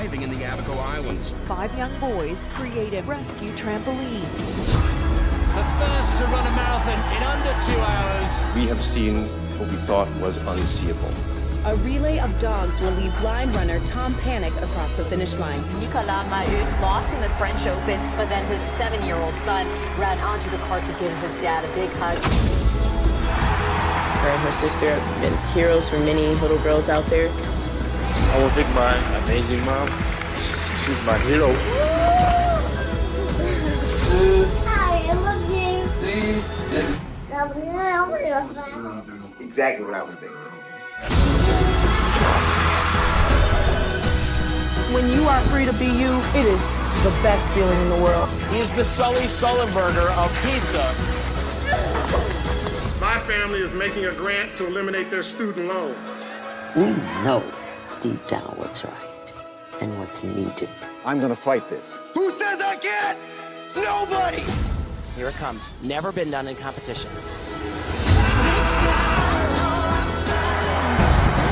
thriving in the Abaco Islands. 5 young boys create a rescue trampoline. The first to run a marathon in under 2 hours. We have seen what we thought was unseeable. A relay of dogs will lead blind runner Tom Panic across the finish line. Nicolas Mahut lost in the French Open, but then his 7-year-old son ran onto the cart to give his dad a big hug. Her and her sister have been heroes for many little girls out there. I want to thank my amazing mom. She's my hero. I love you. Exactly what I was thinking. When you are free to be you, it is the best feeling in the world. He is the Sully Sullenberger of pizza. My family is making a grant to eliminate their student loans. We know deep down what's right and what's needed. I'm going to fight this. Who says I can't? Nobody! Here it comes. Never been done in competition.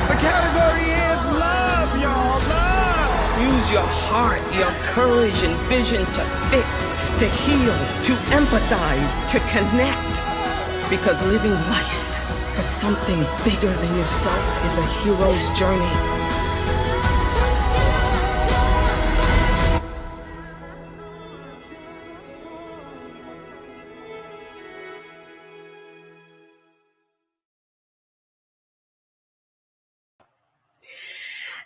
The category is love, y'all. Love! Use your heart, your courage and vision to fix, to heal, to empathize, to connect. Because living life for something bigger than yourself is a hero's journey.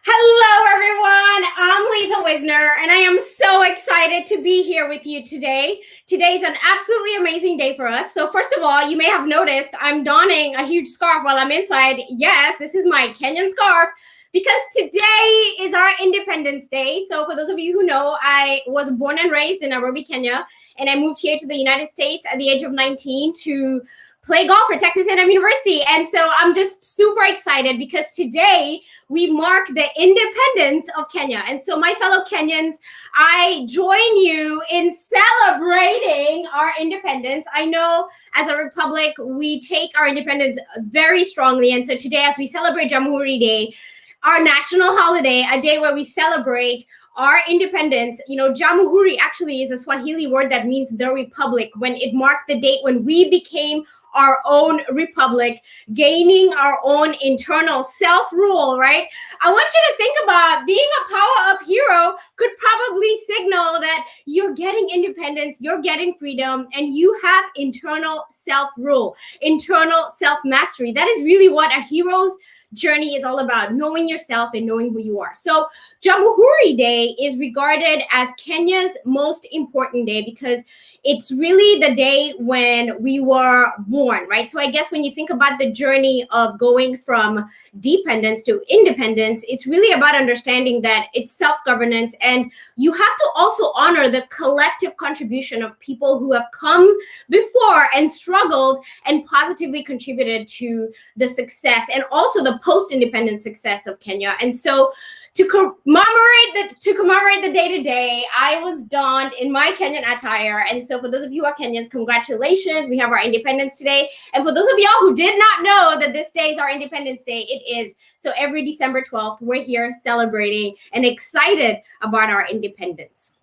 Hello, everyone. I'm Lisa Wisner, and I am so excited to be here with you today. Today's an absolutely amazing day for us. So first of all, you may have noticed I'm donning a huge scarf while I'm inside. Yes, this is my Kenyan scarf because today is our Independence Day. So for those of you who know, I was born and raised in Nairobi, Kenya, and I moved here to the United States at the age of 19 to play golf for Texas A&M University. And so I'm just super excited because today we mark the independence of Kenya. And so my fellow Kenyans, I join you in celebrating our independence. I know as a republic, we take our independence very strongly. And so today, as we celebrate Jamhuri Day, our national holiday, a day where we celebrate our independence, you know, Jamhuri actually is a Swahili word that means the republic, when it marked the date when we became our own republic, gaining our own internal self-rule, right? I want you to think about being a power-up hero could probably signal that you're getting independence, you're getting freedom, and you have internal self-rule, internal self-mastery. That is really what a hero's journey is all about, knowing yourself and knowing who you are. So Jamhuri Day is regarded as Kenya's most important day because it's really the day when we were born, right? So I guess when you think about the journey of going from dependence to independence, it's really about understanding that it's self-governance, and you have to also honor the collective contribution of people who have come before and struggled and positively contributed to the success and also the post-independence success of Kenya. And so to commemorate the day today, I was donned in my Kenyan attire. And so for those of you who are Kenyans, congratulations. We have our independence today. And for those of y'all who did not know that this day is our Independence Day, it is. So every December 12th, we're here celebrating and excited about our independence.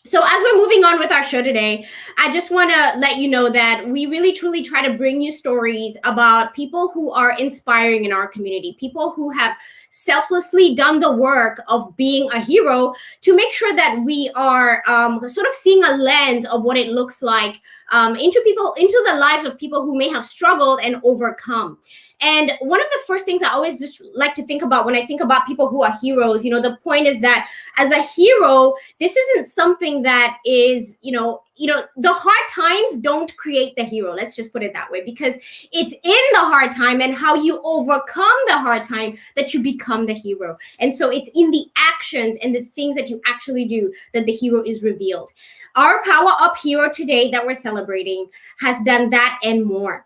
So as we're moving on with our show today, I just want to let you know that we really truly try to bring you stories about people who are inspiring in our community, people who have selflessly done the work of being a hero to make sure that we are sort of seeing a lens of what it looks like into the lives of people who may have struggled and overcome. And one of the first things I always just like to think about when I think about people who are heroes, you know, the point is that as a hero, this isn't something that is, the hard times don't create the hero. Let's just put it that way, because it's in the hard time and how you overcome the hard time that you become the hero. And so it's in the actions and the things that you actually do that the hero is revealed. Our Power Up hero today that we're celebrating has done that and more.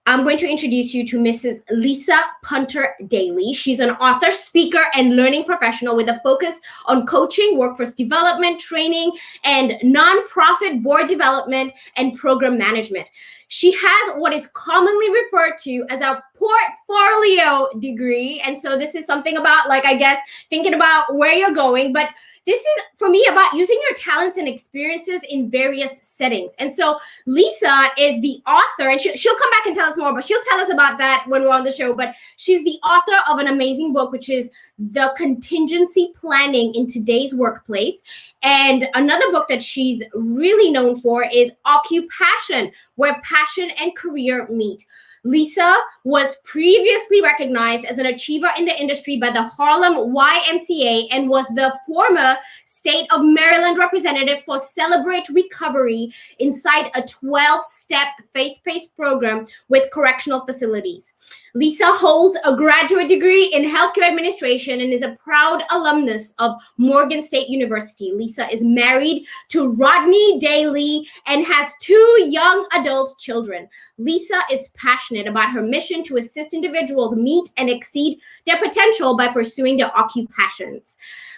I'm going to introduce you to Mrs. Lisa Punter-Dailey. She's an author, speaker, and learning professional with a focus on coaching, workforce development, training, and nonprofit board development and program management. She has what is commonly referred to as a portfolio degree. And so this is something about, like, I guess, thinking about where you're going. But this is, for me, about using your talents and experiences in various settings. And so Lisa is the author, and she'll come back and tell us more, but she'll tell us about that when we're on the show. But she's the author of an amazing book, which is The Contingency Planning in Today's Workplace. And another book that she's really known for is Occupassion, Where Passion and Career Meet. Lisa was previously recognized as an achiever in the industry by the Harlem YMCA and was the former state of Maryland representative for Celebrate Recovery inside a 12-step faith-based program with correctional facilities. Lisa holds a graduate degree in healthcare administration and is a proud alumnus of Morgan State University. Lisa is married to Rodney Dailey and has 2 young adult children. Lisa is passionate about her mission to assist individuals meet and exceed their potential by pursuing their occupations.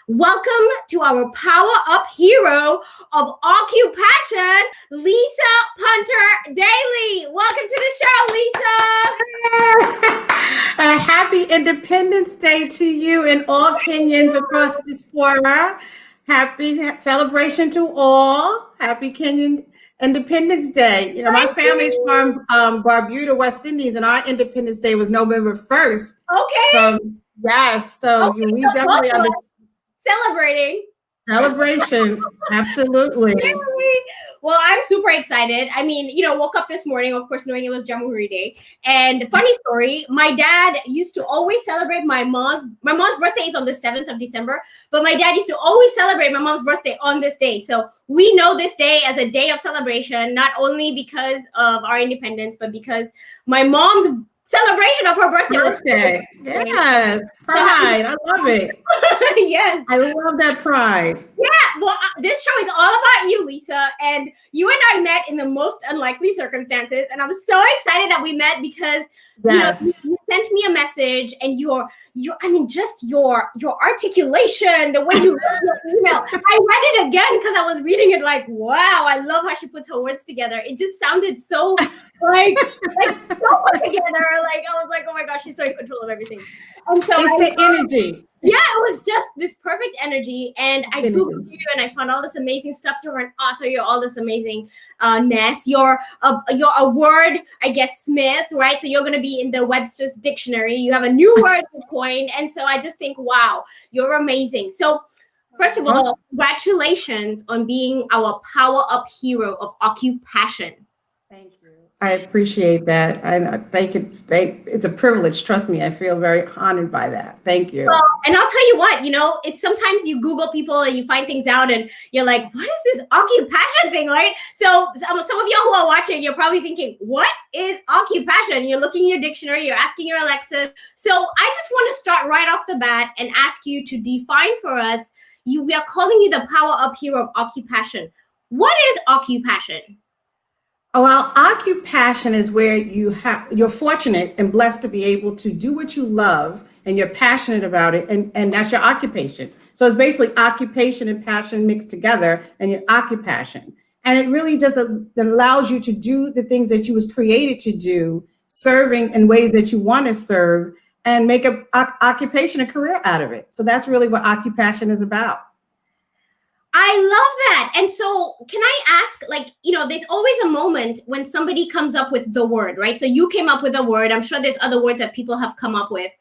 Welcome to our Power Up hero of Occupassion, Lisa Punter-Dailey. Welcome to the show, Lisa. A happy Independence Day to you and all Kenyans across this diaspora. Happy celebration to all. Happy Kenyan Independence Day. You know, my family's from Barbuda, West Indies, and our Independence Day was November 1st. Okay. Yes, so okay, we definitely understand. Celebrating. Celebration, absolutely. Well, I'm super excited. I mean, you know, woke up this morning, of course, knowing it was Jamhuri Day. And funny story, my dad used to always celebrate my mom's birthday is on the 7th of December, but my dad used to always celebrate my mom's birthday on this day. So we know this day as a day of celebration, not only because of our independence, but because my mom's celebration of her birthday. Yes, pride. I love it. Yes. I love that pride. Yeah, well, this show is all about you, Lisa, and you and I met in the most unlikely circumstances, and I'm so excited that we met because yes. you sent me a message, and your articulation, the way you wrote your email. I read it again because I was reading it like, wow, I love how she puts her words together. It just sounded so like so put together. Like I was like, oh my gosh, she's so in control of everything. And so it's the energy. Yeah, it was just this perfect energy. And I Googled you and I found all this amazing stuff. You're an author, you're all this amazing-ness. You're a word, I guess, smith, right? So you're going to be in the Webster's dictionary. You have a new word coined. And so I just think, wow, you're amazing. So first of all, congratulations on being our Power Up hero of Occupassion. Thank you. I appreciate that. I think it's a privilege. Trust me, I feel very honored by that. Thank you. Well, and I'll tell you what, you know, it's sometimes you Google people and you find things out and you're like, what is this occupation thing, right? So some of y'all who are watching, you're probably thinking, what is occupation? You're looking in your dictionary, you're asking your Alexa. So I just want to start right off the bat and ask you to define for us, we are calling you the Power Up hero of Occupassion. What is occupation? Oh, well, occupation is where you're fortunate and blessed to be able to do what you love and you're passionate about it, and that's your occupation. So it's basically occupation and passion mixed together, and your occupation. And it really allows you to do the things that you was created to do, serving in ways that you want to serve, and make an occupation a career out of it. So that's really what occupation is about. I love that. And so can I ask, like, you know, there's always a moment when somebody comes up with the word, right? So you came up with a word. I'm sure there's other words that people have come up with.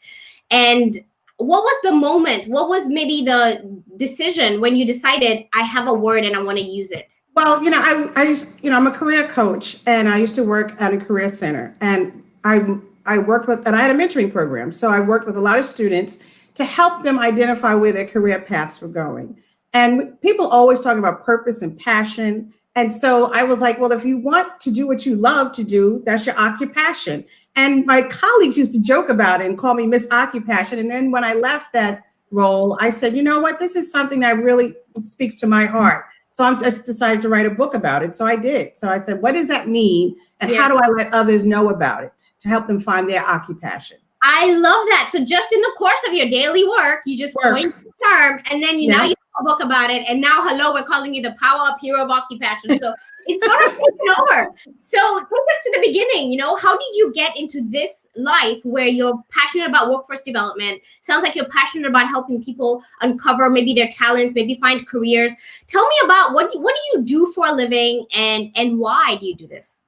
And what was the moment? What was maybe the decision when you decided I have a word and I want to use it? Well, you know, I'm a career coach, and I used to work at a career center, and I worked with, and I had a mentoring program. So I worked with a lot of students to help them identify where their career paths were going. And people always talk about purpose and passion. And so I was like, well, if you want to do what you love to do, that's your occupation. And my colleagues used to joke about it and call me Miss Occupassion. And then when I left that role, I said, you know what, this is something that really speaks to my heart. So I just decided to write a book about it. So I did. So I said, what does that mean? And how do I let others know about it? to help them find their occupation. I love that. So just in the course of your daily work, you just coined the term, and then now you have a book about it. And now, hello, we're calling you the PowerUp Hero of Occupation. So it's sort of taken over. So take us to the beginning. How did you get into this life where you're passionate about workforce development? Sounds like you're passionate about helping people uncover maybe their talents, maybe find careers. Tell me about what do you do for a living, and why do you do this?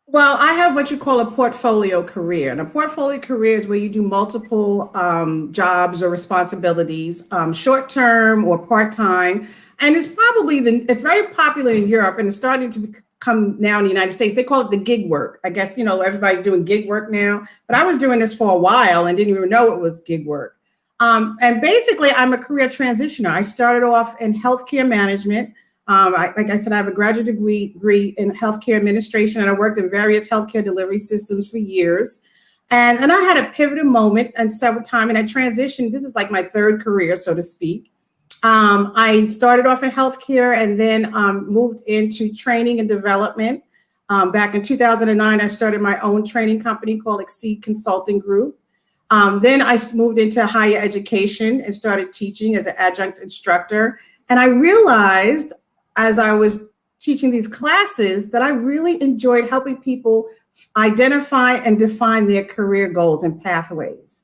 Well, I have what you call a portfolio career. And a portfolio career is where you do multiple jobs or responsibilities, short-term or part-time. And it's very popular in Europe, and it's starting to become now in the United States. They call it the gig work. I guess, everybody's doing gig work now, but I was doing this for a while and didn't even know it was gig work. And basically, I'm a career transitioner. I started off in healthcare management. Like I said, I have a graduate degree in healthcare administration, and I worked in various healthcare delivery systems for years. And I had a pivotal moment and several times, and I transitioned. This is like my third career, so to speak. I started off in healthcare and then moved into training and development. Back in 2009, I started my own training company called Exceed Consulting Group. Then I moved into higher education and started teaching as an adjunct instructor. And I realized as I was teaching these classes that I really enjoyed helping people identify and define their career goals and pathways.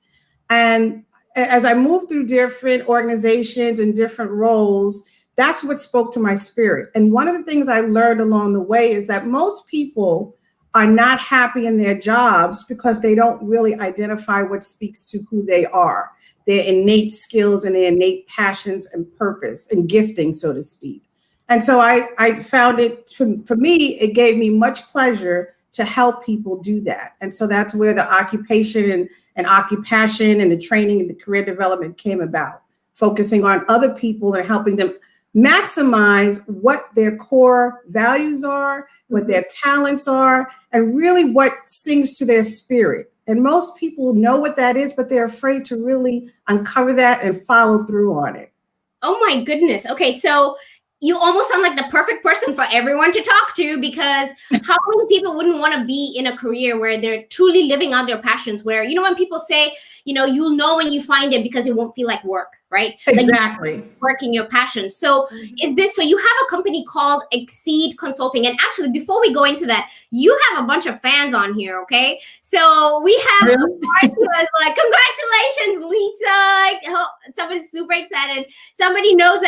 And as I moved through different organizations and different roles, that's what spoke to my spirit. And one of the things I learned along the way is that most people are not happy in their jobs because they don't really identify what speaks to who they are, their innate skills and their innate passions and purpose and gifting, so to speak. And so I found it, for me, it gave me much pleasure to help people do that. And so that's where the occupation and occupation and the training and the career development came about, focusing on other people and helping them maximize what their core values are, what their talents are, and really what sings to their spirit. And most people know what that is, but they're afraid to really uncover that and follow through on it. Oh my goodness. Okay, so you almost sound like the perfect person for everyone to talk to, because how many people wouldn't want to be in a career where they're truly living out their passions, where, when people say, you'll know when you find it because it won't feel like work, right? Exactly. Like working your passion. So so you have a company called Exceed Consulting. And actually, before we go into that, you have a bunch of fans on here, okay? So we have a part who is like, congratulations, Lisa. Somebody's super excited. Somebody knows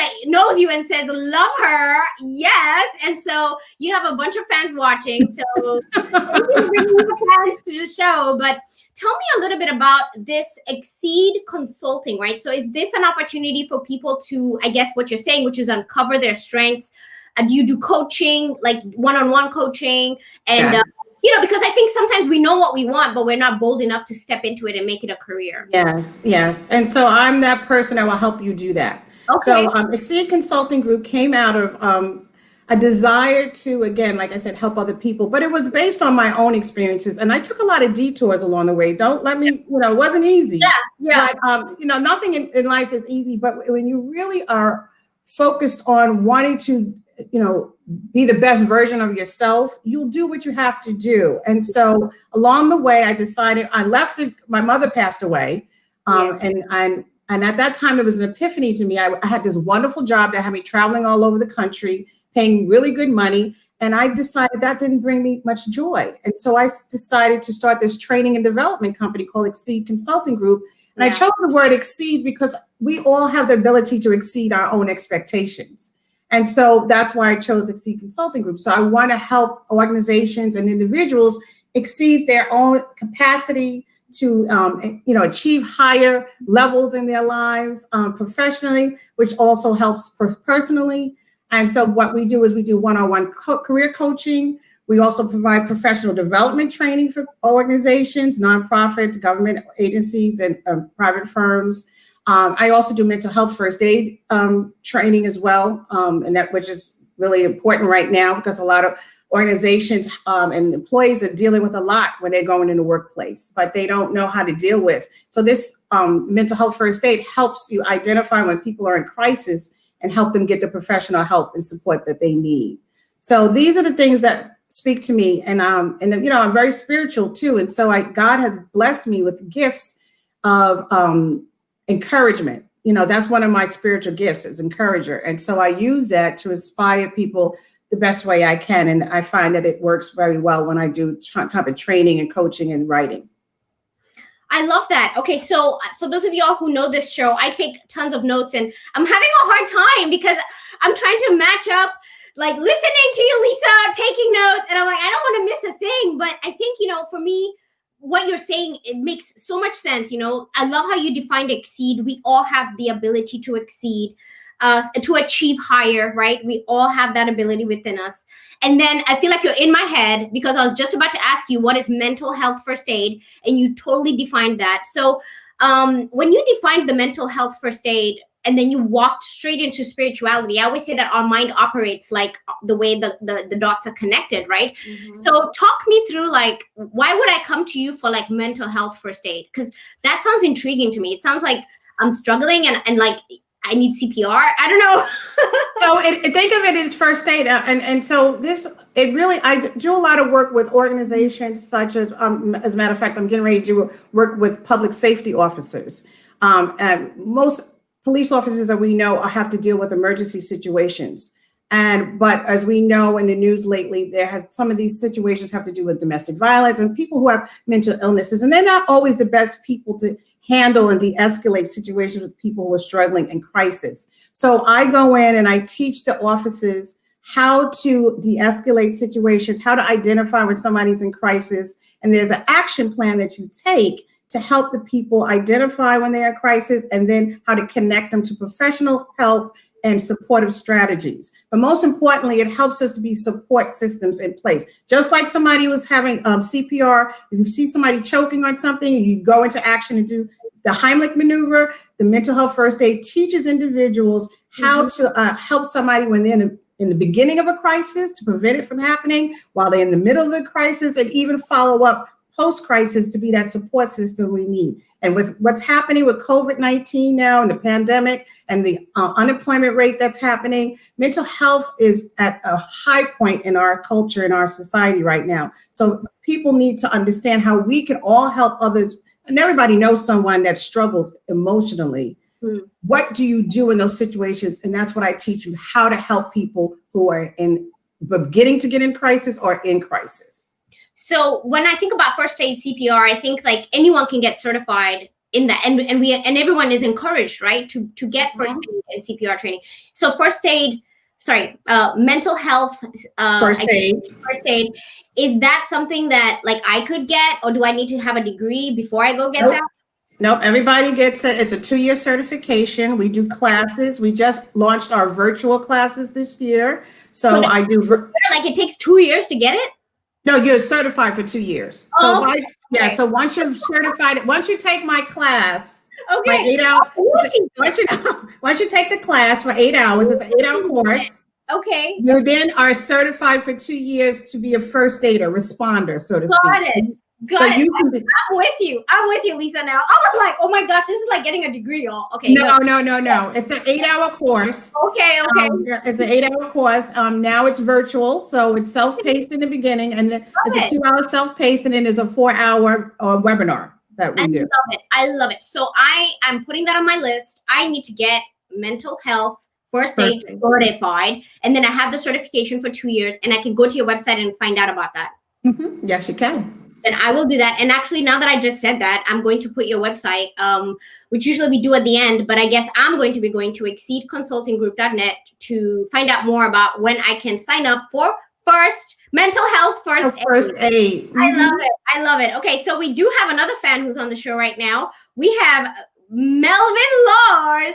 you and says, love her. Yes. And so you have a bunch of fans watching. So thank you for bringing the fans to the show. But tell me a little bit about this Exceed Consulting, right? So is this an opportunity for people to, I guess what you're saying, which is uncover their strengths? Do you do coaching, like one-on-one coaching? And, because I think sometimes we know what we want, but we're not bold enough to step into it and make it a career. Yes. And so I'm that person that will help you do that. Okay. So Exceed Consulting Group came out of a desire to, again, like I said, help other people, but it was based on my own experiences. And I took a lot of detours along the way. Don't let me, it wasn't easy. Yeah. But, nothing in life is easy, but when you really are focused on wanting to, be the best version of yourself, you'll do what you have to do. And so along the way, I decided I left it. My mother passed away. And at that time, it was an epiphany to me. I had this wonderful job that had me traveling all over the country, paying really good money. And I decided that didn't bring me much joy. And so I decided to start this training and development company called Exceed Consulting Group. And I chose the word exceed because we all have the ability to exceed our own expectations. And so that's why I chose Exceed Consulting Group. So I want to help organizations and individuals exceed their own capacity to achieve higher levels in their lives professionally, which also helps personally. And so what we do is we do one-on-one career coaching. We also provide professional development training for organizations, nonprofits, government agencies, and private firms. I also do mental health first aid training as well, and that which is really important right now because a lot of organizations and employees are dealing with a lot when they're going in the workplace, but they don't know how to deal with. So this mental health first aid helps you identify when people are in crisis and help them get the professional help and support that they need. So these are the things that speak to me, and I'm very spiritual too, and so God has blessed me with gifts of encouragement. That's one of my spiritual gifts, is encourager, and so I use that to inspire people the best way I can, and I find that it works very well when I do type of training and coaching and writing. I love that. Okay, so for those of y'all who know this show, I take tons of notes, and I'm having a hard time because I'm trying to match up, like listening to you, Lisa, taking notes, and I'm like, I don't want to miss a thing. But I think, for me, what you're saying, it makes so much sense. I love how you defined exceed. We all have the ability to exceed, to achieve higher, right? We all have that ability within us. And then I feel like you're in my head because I was just about to ask you, what is mental health first aid? And you totally defined that. So when you defined the mental health first aid, and then you walked straight into spirituality, I always say that our mind operates like the way the dots are connected, right? Mm-hmm. So talk me through, like, why would I come to you for like mental health first aid? Because that sounds intriguing to me. It sounds like I'm struggling and like I need CPR. I don't know. So think of it as first aid. And so I do a lot of work with organizations such as a matter of fact, I'm getting ready to do work with public safety officers. And most police officers that we know have to deal with emergency situations. But as we know in the news lately, some of these situations have to do with domestic violence and people who have mental illnesses, and they're not always the best people to handle and de-escalate situations with people who are struggling in crisis. So I go in and I teach the officers how to de-escalate situations, how to identify when somebody's in crisis, and there's an action plan that you take to help the people identify when they're in crisis, and then how to connect them to professional help and supportive strategies. But most importantly, it helps us to be support systems in place. Just like somebody was having CPR, if you see somebody choking on something and you go into action and do the Heimlich maneuver, the mental health first aid teaches individuals how to help somebody when they're in the beginning of a crisis, to prevent it from happening, while they're in the middle of the crisis, and even follow up post-crisis to be that support system we need. And with what's happening with COVID-19 now and the pandemic and the unemployment rate that's happening, mental health is at a high point in our culture, in our society right now. So people need to understand how we can all help others. And everybody knows someone that struggles emotionally. What do you do in those situations? And that's what I teach you, how to help people who are beginning to get in crisis or in crisis. So when I think about first aid CPR, I think like anyone can get certified in that, and everyone is encouraged, right, to get first aid and CPR training. So mental health first aid, is that something that like I could get, or do I need to have a degree before I go get that? Nope, everybody gets it. It's a 2-year certification. We do classes. We just launched our virtual classes this year. So I do like it takes 2 years to get it? No, you're certified for 2 years. So so once you're certified, once you take my class, for 8 hours. Once you take the class for 8 hours, it's an 8-hour course. Okay. You then are certified for 2 years to be a first aider, responder, so to speak. Got it. I'm with you, Lisa. Now I was like, oh my gosh, this is like getting a degree, y'all. Okay. No. It's an 8-hour course. Okay. It's an 8-hour course. Now it's virtual, so it's self-paced in the beginning, and then it's a 2-hour self-paced, and then there's a 4-hour webinar that we do. I love it. So I'm putting that on my list. I need to get mental health first aid certified, and then I have the certification for 2 years, and I can go to your website and find out about that. Mm-hmm. Yes, you can. Then I will do that. And actually, now that I just said that, I'm going to put your website, which usually we do at the end, but I guess I'm going to be going to exceedconsultinggroup.net to find out more about when I can sign up for mental health first aid. Mm-hmm. I love it. Okay, so we do have another fan who's on the show right now. We have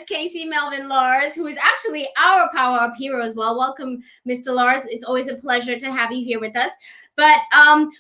Casey Melvin Lars, who is actually our PowerUp hero as well. Welcome, Mr. Lars. It's always a pleasure to have you here with us. But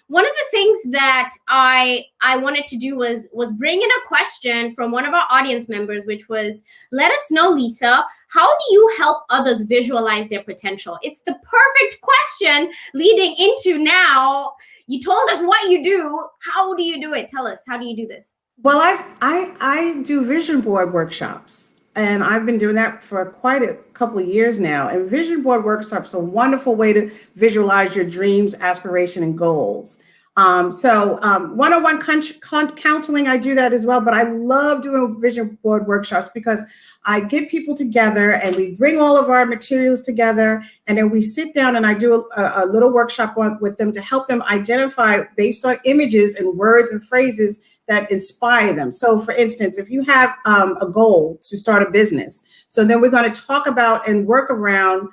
one of the things that I wanted to do was bring in a question from one of our audience members, which was, let us know, Lisa, how do you help others visualize their potential? It's the perfect question leading into now. You told us what you do. How do you do it? Tell us, how do you do this? Well, I do vision board workshops. and I've been doing that for quite a couple of years now. And vision board workshops are a wonderful way to visualize your dreams, aspiration, and goals. One-on-one counseling, I do that as well, but I love doing vision board workshops because I get people together and we bring all of our materials together, and then we sit down and I do a little workshop with them to help them identify based on images and words and phrases that inspire them. So for instance, if you have a goal to start a business, so then we're going to talk about and work around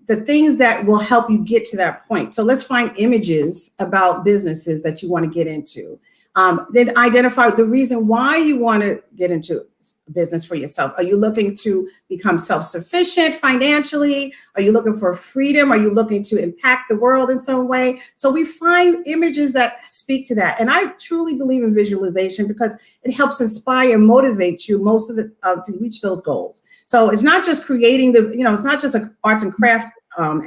the things that will help you get to that point. So let's find images about businesses that you want to get into. Then identify the reason why you want to get into business for yourself. Are you looking to become self-sufficient financially? Are you looking for freedom? Are you looking to impact the world in some way? So we find images that speak to that. And I truly believe in visualization because it helps inspire and motivate you to reach those goals. So it's not just creating it's not just an arts and craft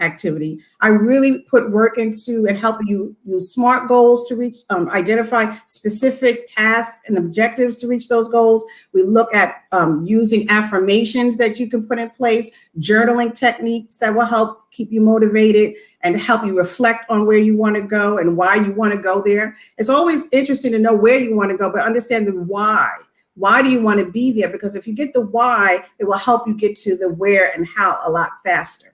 activity. I really put work into and help you use SMART goals to reach, identify specific tasks and objectives to reach those goals. We look at using affirmations that you can put in place, journaling techniques that will help keep you motivated and help you reflect on where you want to go and why you want to go there. It's always interesting to know where you want to go, but understand the why. Why do you want to be there? Because if you get the why, it will help you get to the where and how a lot faster.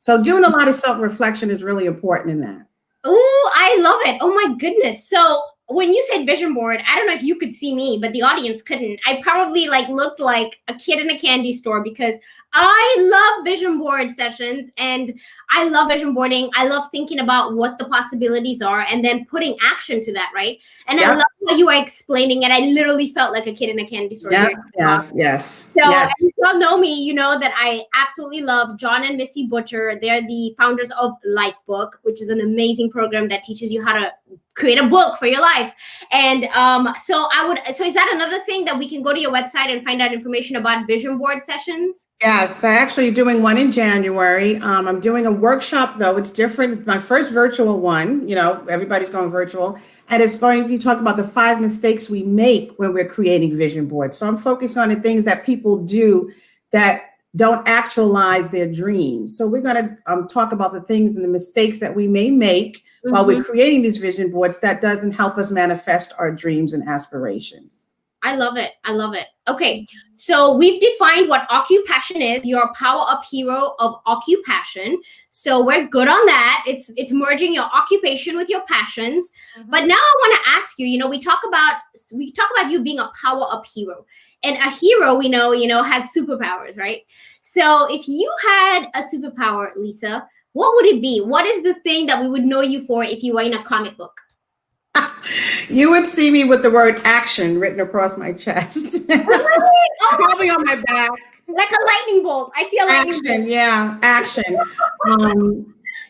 So doing a lot of self-reflection is really important in that. Oh, I love it. Oh my goodness. So when you said vision board, I don't know if you could see me, but the audience couldn't. I probably looked like a kid in a candy store because I love vision board sessions and I love vision boarding. I love thinking about what the possibilities are and then putting action to that, right? And I love how you were explaining it. I literally felt like a kid in a candy store. Yes. So if you don't know me, you know that I absolutely love John and Missy Butcher. They're the founders of Lifebook, which is an amazing program that teaches you how to create a book for your life. And so is that another thing that we can go to your website and find out information about vision board sessions? Yes, I'm actually doing one in January. I'm doing a workshop though. It's different. It's my first virtual one. Everybody's going virtual. And it's going to be talking about the 5 mistakes we make when we're creating vision boards. So I'm focused on the things that people do that don't actualize their dreams. So we're going to talk about the things and the mistakes that we may make while we're creating these vision boards that doesn't help us manifest our dreams and aspirations. I love it. I love it. Okay, so we've defined what Occupassion is. You're a power-up hero of Occupassion. So we're good on that. It's merging your occupation with your passions. But now I want to ask you, we talk about you being a power-up hero. And a hero we know, has superpowers, right? So if you had a superpower, Lisa, what would it be? What is the thing that we would know you for if you were in a comic book? You would see me with the word action written across my chest. Probably on my back. Like a lightning bolt. I see a lightning bolt. Action, yeah, action.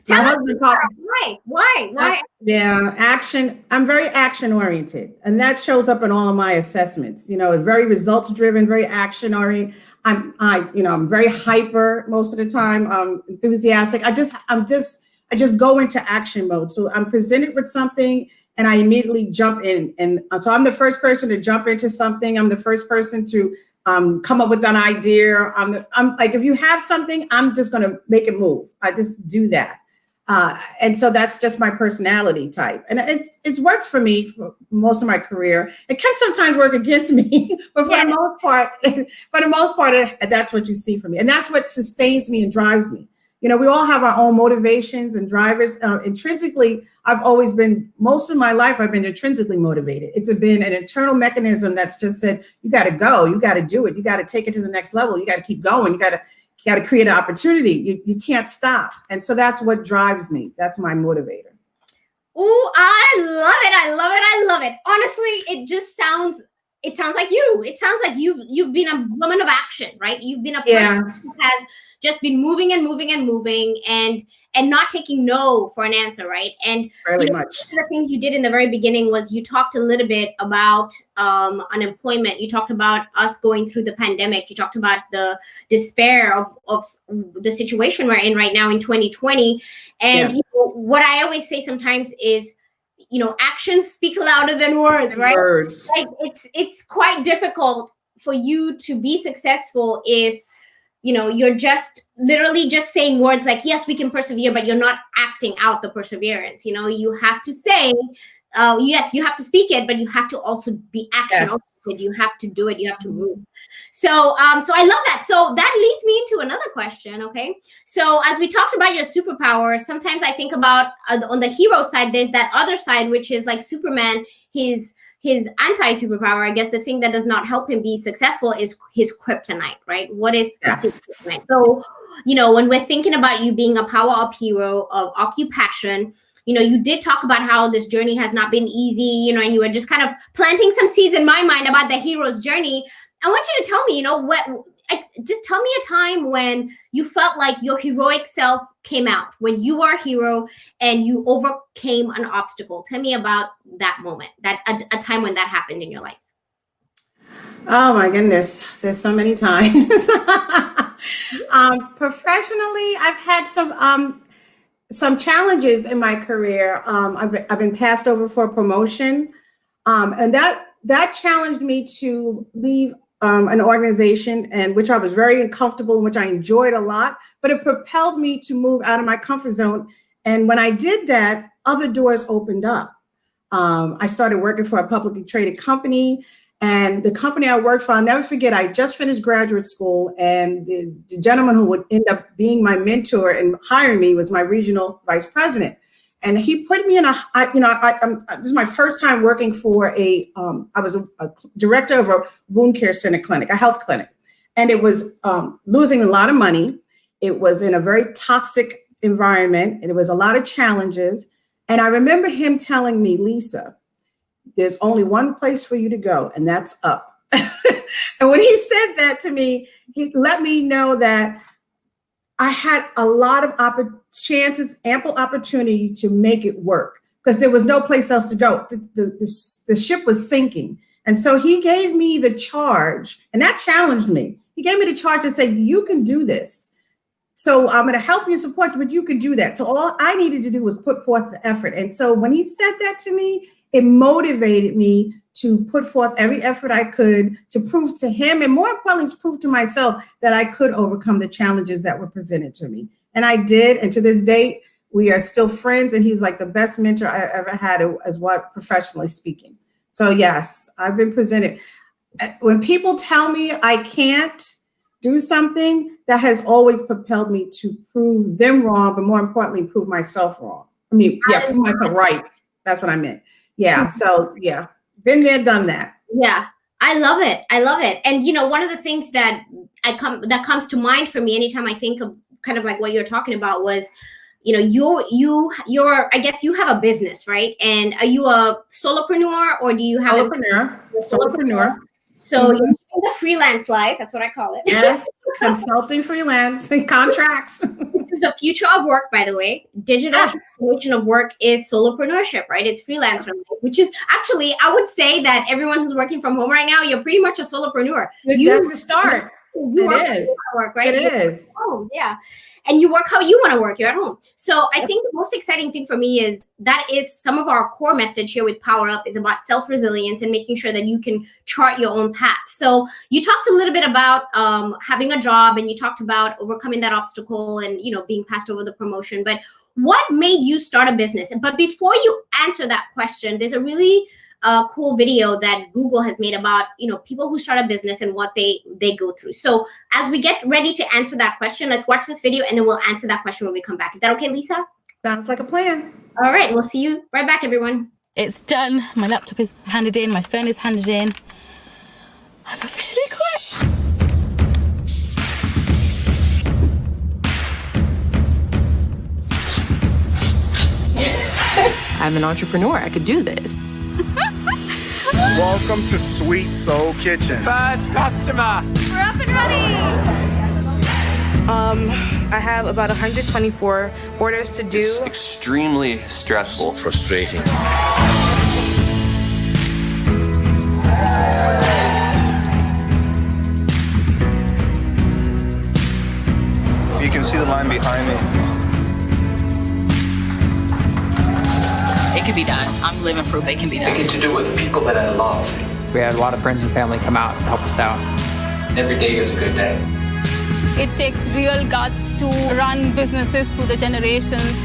Tell us why? Yeah, action. I'm very action oriented, and that shows up in all of my assessments. Very results driven, very action oriented. I'm very hyper most of the time. Enthusiastic. I just go into action mode. So I'm presented with something and I immediately jump in. And so I'm the first person to jump into something. I'm the first person to come up with an idea. I'm like, if you have something, I'm just going to make it move. I just do that. And so that's just my personality type. And it's worked for me for most of my career. It can sometimes work against me, but for the most part, that's what you see from me. And that's what sustains me and drives me. We all have our own motivations and drivers. Intrinsically, most of my life, I've been intrinsically motivated. It's been an internal mechanism that's just said, you got to go, you got to do it. You got to take it to the next level. You got to keep going. You got to create an opportunity. You can't stop. And so that's what drives me. That's my motivator. Oh, I love it. I love it. I love it. Honestly, it sounds like you. It sounds like you've been a woman of action, right? You've been a person who has just been moving and moving and moving and not taking no for an answer, right? And really much. One of the things you did in the very beginning was you talked a little bit about unemployment. You talked about us going through the pandemic. You talked about the despair of the situation we're in right now in 2020. And what I always say sometimes is, actions speak louder than words, right? Words. Like it's quite difficult for you to be successful if, you know, you're just literally just saying words like, yes, we can persevere, but you're not acting out the perseverance. You know, you have to say, yes, you have to speak it, but you have to also be action. Yes. You have to do it. You have to move. So, so I love that. So that leads me into another question. Okay. So as we talked about your superpowers, sometimes I think about on the hero side, there's that other side, which is like Superman, his anti-superpower, I guess the thing that does not help him be successful is his kryptonite, right? What is his kryptonite? So, you know, when we're thinking about you being a power-up hero of Occupassion, you know, you did talk about how this journey has not been easy, you know, and you were just kind of planting some seeds in my mind about the hero's journey. I want you to tell me, you know, just tell me a time when you felt like your heroic self came out, when you are a hero and you overcame an obstacle. Tell me about that moment, that a time when that happened in your life. Oh my goodness, there's so many times. Professionally, I've had some challenges in my career. I've been passed over for a promotion, and that challenged me to leave an organization in which I was very uncomfortable, in which I enjoyed a lot, but it propelled me to move out of my comfort zone. And when I did that, other doors opened up. I started working for a publicly traded company, and the company I worked for, I'll never forget, I just finished graduate school, and the gentleman who would end up being my mentor and hiring me was my regional vice president. And he put me in this is my first time working for I was a director of a wound care center clinic, a health clinic. And it was losing a lot of money. It was in a very toxic environment, and it was a lot of challenges. And I remember him telling me, Lisa, there's only one place for you to go, and that's up. And when he said that to me, he let me know that I had a lot of ample opportunity to make it work, because there was no place else to go. The ship was sinking. And so he gave me the charge, and that challenged me. He gave me the charge to say, you can do this. So I'm going to help you, support you, but you can do that. So all I needed to do was put forth the effort. And so when he said that to me, it motivated me to put forth every effort I could to prove to him, and more importantly, to prove to myself that I could overcome the challenges that were presented to me. And I did. And to this day, we are still friends. And he's like the best mentor I ever had, as what professionally speaking. So yes, I've been presented. When people tell me I can't do something, that has always propelled me to prove them wrong, but more importantly, prove myself wrong. Prove myself right. That's what I meant. Yeah. So yeah, been there, done that. Yeah. I love it. I love it. And, you know, one of the things that comes to mind for me anytime I think of kind of like what you're talking about was, you know, you're, I guess you have a business, right? And are you a solopreneur, or do you have solopreneur? So you're in the freelance life. That's what I call it. Yes. Consulting, freelance, and contracts. This is the future of work, by the way. Digital transformation of work is solopreneurship, right? It's freelance, which is actually, I would say that everyone who's working from home right now, you're pretty much a solopreneur. That's the start. It is. Work, right? It is. Oh, yeah. And you work how you want to work. You're at home. So I think the most exciting thing for me is that is some of our core message here with PowerUp is about self-resilience and making sure that you can chart your own path. So you talked a little bit about having a job, and you talked about overcoming that obstacle and, you know, being passed over the promotion. But what made you start a business? But before you answer that question, there's a really cool video that Google has made about, you know, people who start a business and what they go through. So as we get ready to answer that question, let's watch this video, and then we'll answer that question when we come back. Is that okay, Lisa? Sounds like a plan. All right. We'll see you right back, everyone. It's done. My laptop is handed in. My phone is handed in. I've officially quit. I'm an entrepreneur. I could do this. Welcome to Sweet Soul Kitchen. First customer. We're up and running. I have about 124 orders to do. It's extremely stressful. Frustrating. You can see the line behind me. It can be done. I'm living proof it can be done. I get to do with the people that I love. We had a lot of friends and family come out and help us out. Every day is a good day. It takes real guts to run businesses through the generations.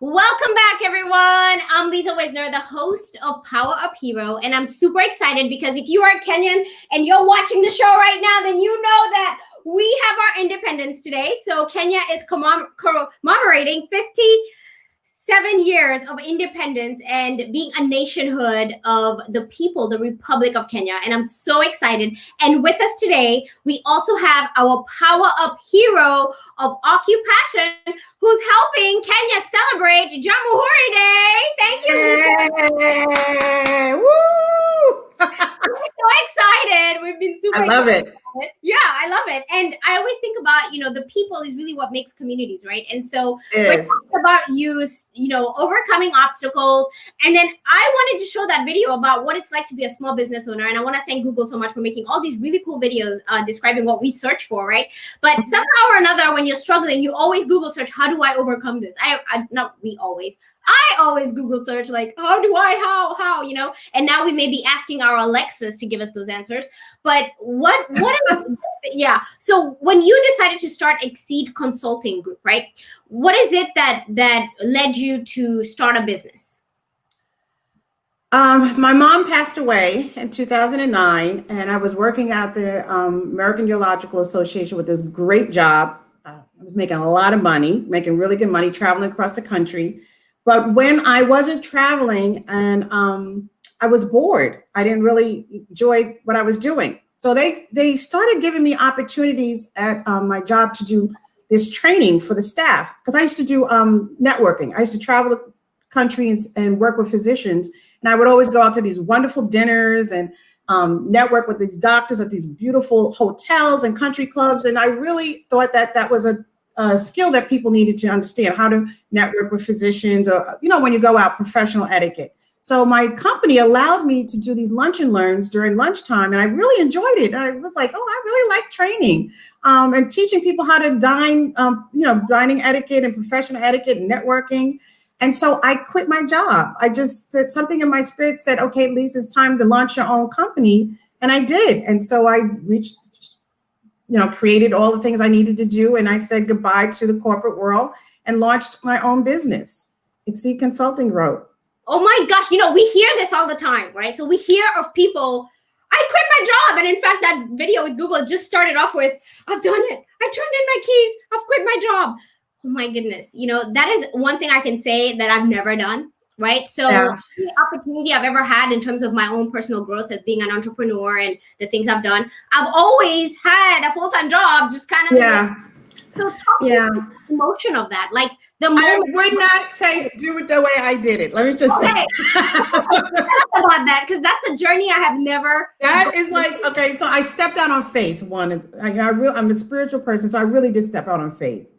Welcome back, everyone. I'm Lisa Wisner, the host of Power Up Hero, and I'm super excited because if you are Kenyan and you're watching the show right now, then you know that we have our independence today. So Kenya is commemorating 57 years of independence and being a nationhood of the people, the Republic of Kenya. And I'm so excited. And with us today, we also have our Power Up hero of Occupassion, who's helping Kenya celebrate Jamhuri Day. Thank you. Yay! Woo! I'm so excited. We've been super I love excited. it. Yeah, I love it. And I always think about, the people is really what makes communities, right? And so we're talking about overcoming obstacles. And then I wanted to show that video about what it's like to be a small business owner. And I want to thank Google so much for making all these really cool videos describing what we search for, right? But somehow or another, when you're struggling, you always Google search, how do I overcome this? I always Google search, like, how, and now we may be asking our Alexas to give us those answers. But what yeah. So when you decided to start Exceed Consulting Group, right? What is it that led you to start a business? My mom passed away in 2009, and I was working at the American Geological Association with this great job. I was making a lot of money, making really good money, traveling across the country. But when I wasn't traveling and I was bored, I didn't really enjoy what I was doing. So they started giving me opportunities at my job to do this training for the staff, because I used to do networking. I used to travel the country and work with physicians, and I would always go out to these wonderful dinners and network with these doctors at these beautiful hotels and country clubs. And I really thought that was a skill that people needed to understand, how to network with physicians, or when you go out, professional etiquette. So my company allowed me to do these lunch and learns during lunchtime, and I really enjoyed it. I was like, oh, I really like training and teaching people how to dine, dining etiquette and professional etiquette and networking. And so I quit my job. I just said something in my spirit said, okay, Lisa, it's time to launch your own company. And I did. And so I created all the things I needed to do. And I said goodbye to the corporate world and launched my own business, Exceed Consulting Group. Oh my gosh, we hear this all the time, right? So we hear of people, I quit my job. And in fact, that video with Google just started off with, I've done it. I turned in my keys. I've quit my job. Oh my goodness. That is one thing I can say that I've never done, right? So the opportunity I've ever had in terms of my own personal growth as being an entrepreneur and the things I've done, I've always had a full-time job, just kind of. Yeah. So talk the emotion of that. Like the moment I would not say do it the way I did it. Let me just say about that, because that's a journey I have never. That is like, okay, so I stepped out on faith. I'm a spiritual person, so I really did step out on faith.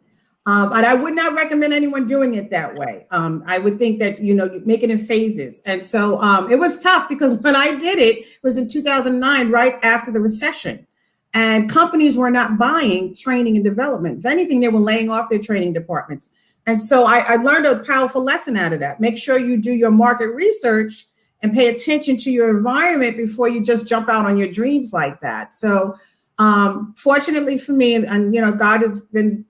And I would not recommend anyone doing it that way. I would think that, you make it in phases. And so it was tough, because when I did it, it was in 2009, right after the recession. And companies were not buying training and development. If anything, they were laying off their training departments. And so I learned a powerful lesson out of that. Make sure you do your market research and pay attention to your environment before you just jump out on your dreams like that. So fortunately for me, and God has been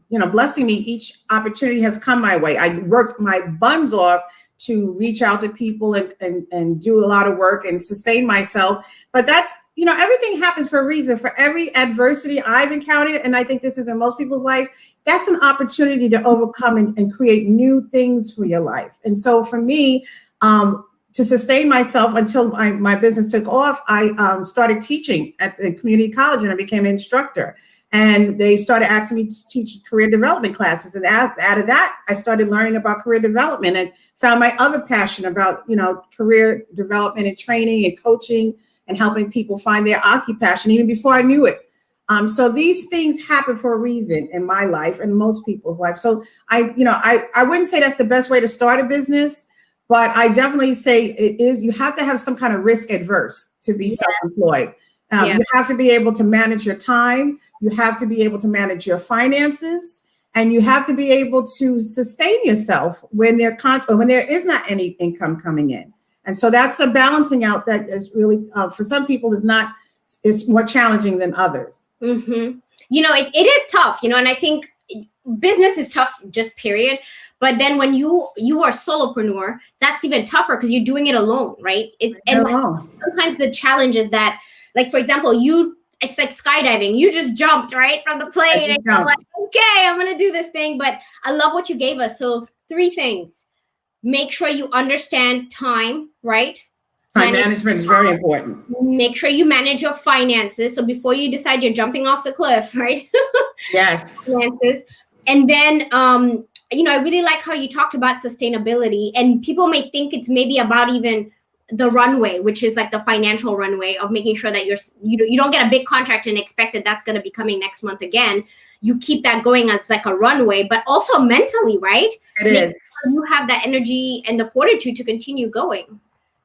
blessing me. Each opportunity has come my way. I worked my buns off to reach out to people and do a lot of work and sustain myself. But that's, everything happens for a reason. For every adversity I've encountered, and I think this is in most people's life, that's an opportunity to overcome and create new things for your life. And so for me, to sustain myself until my business took off, I started teaching at the community college, and I became an instructor. And they started asking me to teach career development classes. And out of that, I started learning about career development and found my other passion about, career development and training and coaching and helping people find their occupation even before I knew it. So these things happen for a reason in my life and most people's life. So I wouldn't say that's the best way to start a business, But I definitely say you have to have some kind of risk adverse to be self-employed. You have to be able to manage your time. You have to be able to manage your finances, and you have to be able to sustain yourself when there is not any income coming in. And so that's a balancing out that is really, for some people, is more challenging than others. Mm-hmm. It is tough, and I think business is tough, just period. But then when you are a solopreneur, that's even tougher because you're doing it alone, right? Sometimes the challenge is that, like, for example, it's like skydiving. You just jumped right from the plane and you're like, okay, I'm gonna do this thing. But I love what you gave us. So 3 things: make sure you understand time, right? Time management is very important. Make sure you manage your finances. So before you decide you're jumping off the cliff, right? Yes. Finances. And then, I really like how you talked about sustainability. And people may think it's maybe about even the runway, which is like the financial runway of making sure that you don't get a big contract and expect that that's going to be coming next month again. You keep that going as like a runway, but also mentally, right? It is. Sure you have that energy and the fortitude to continue going.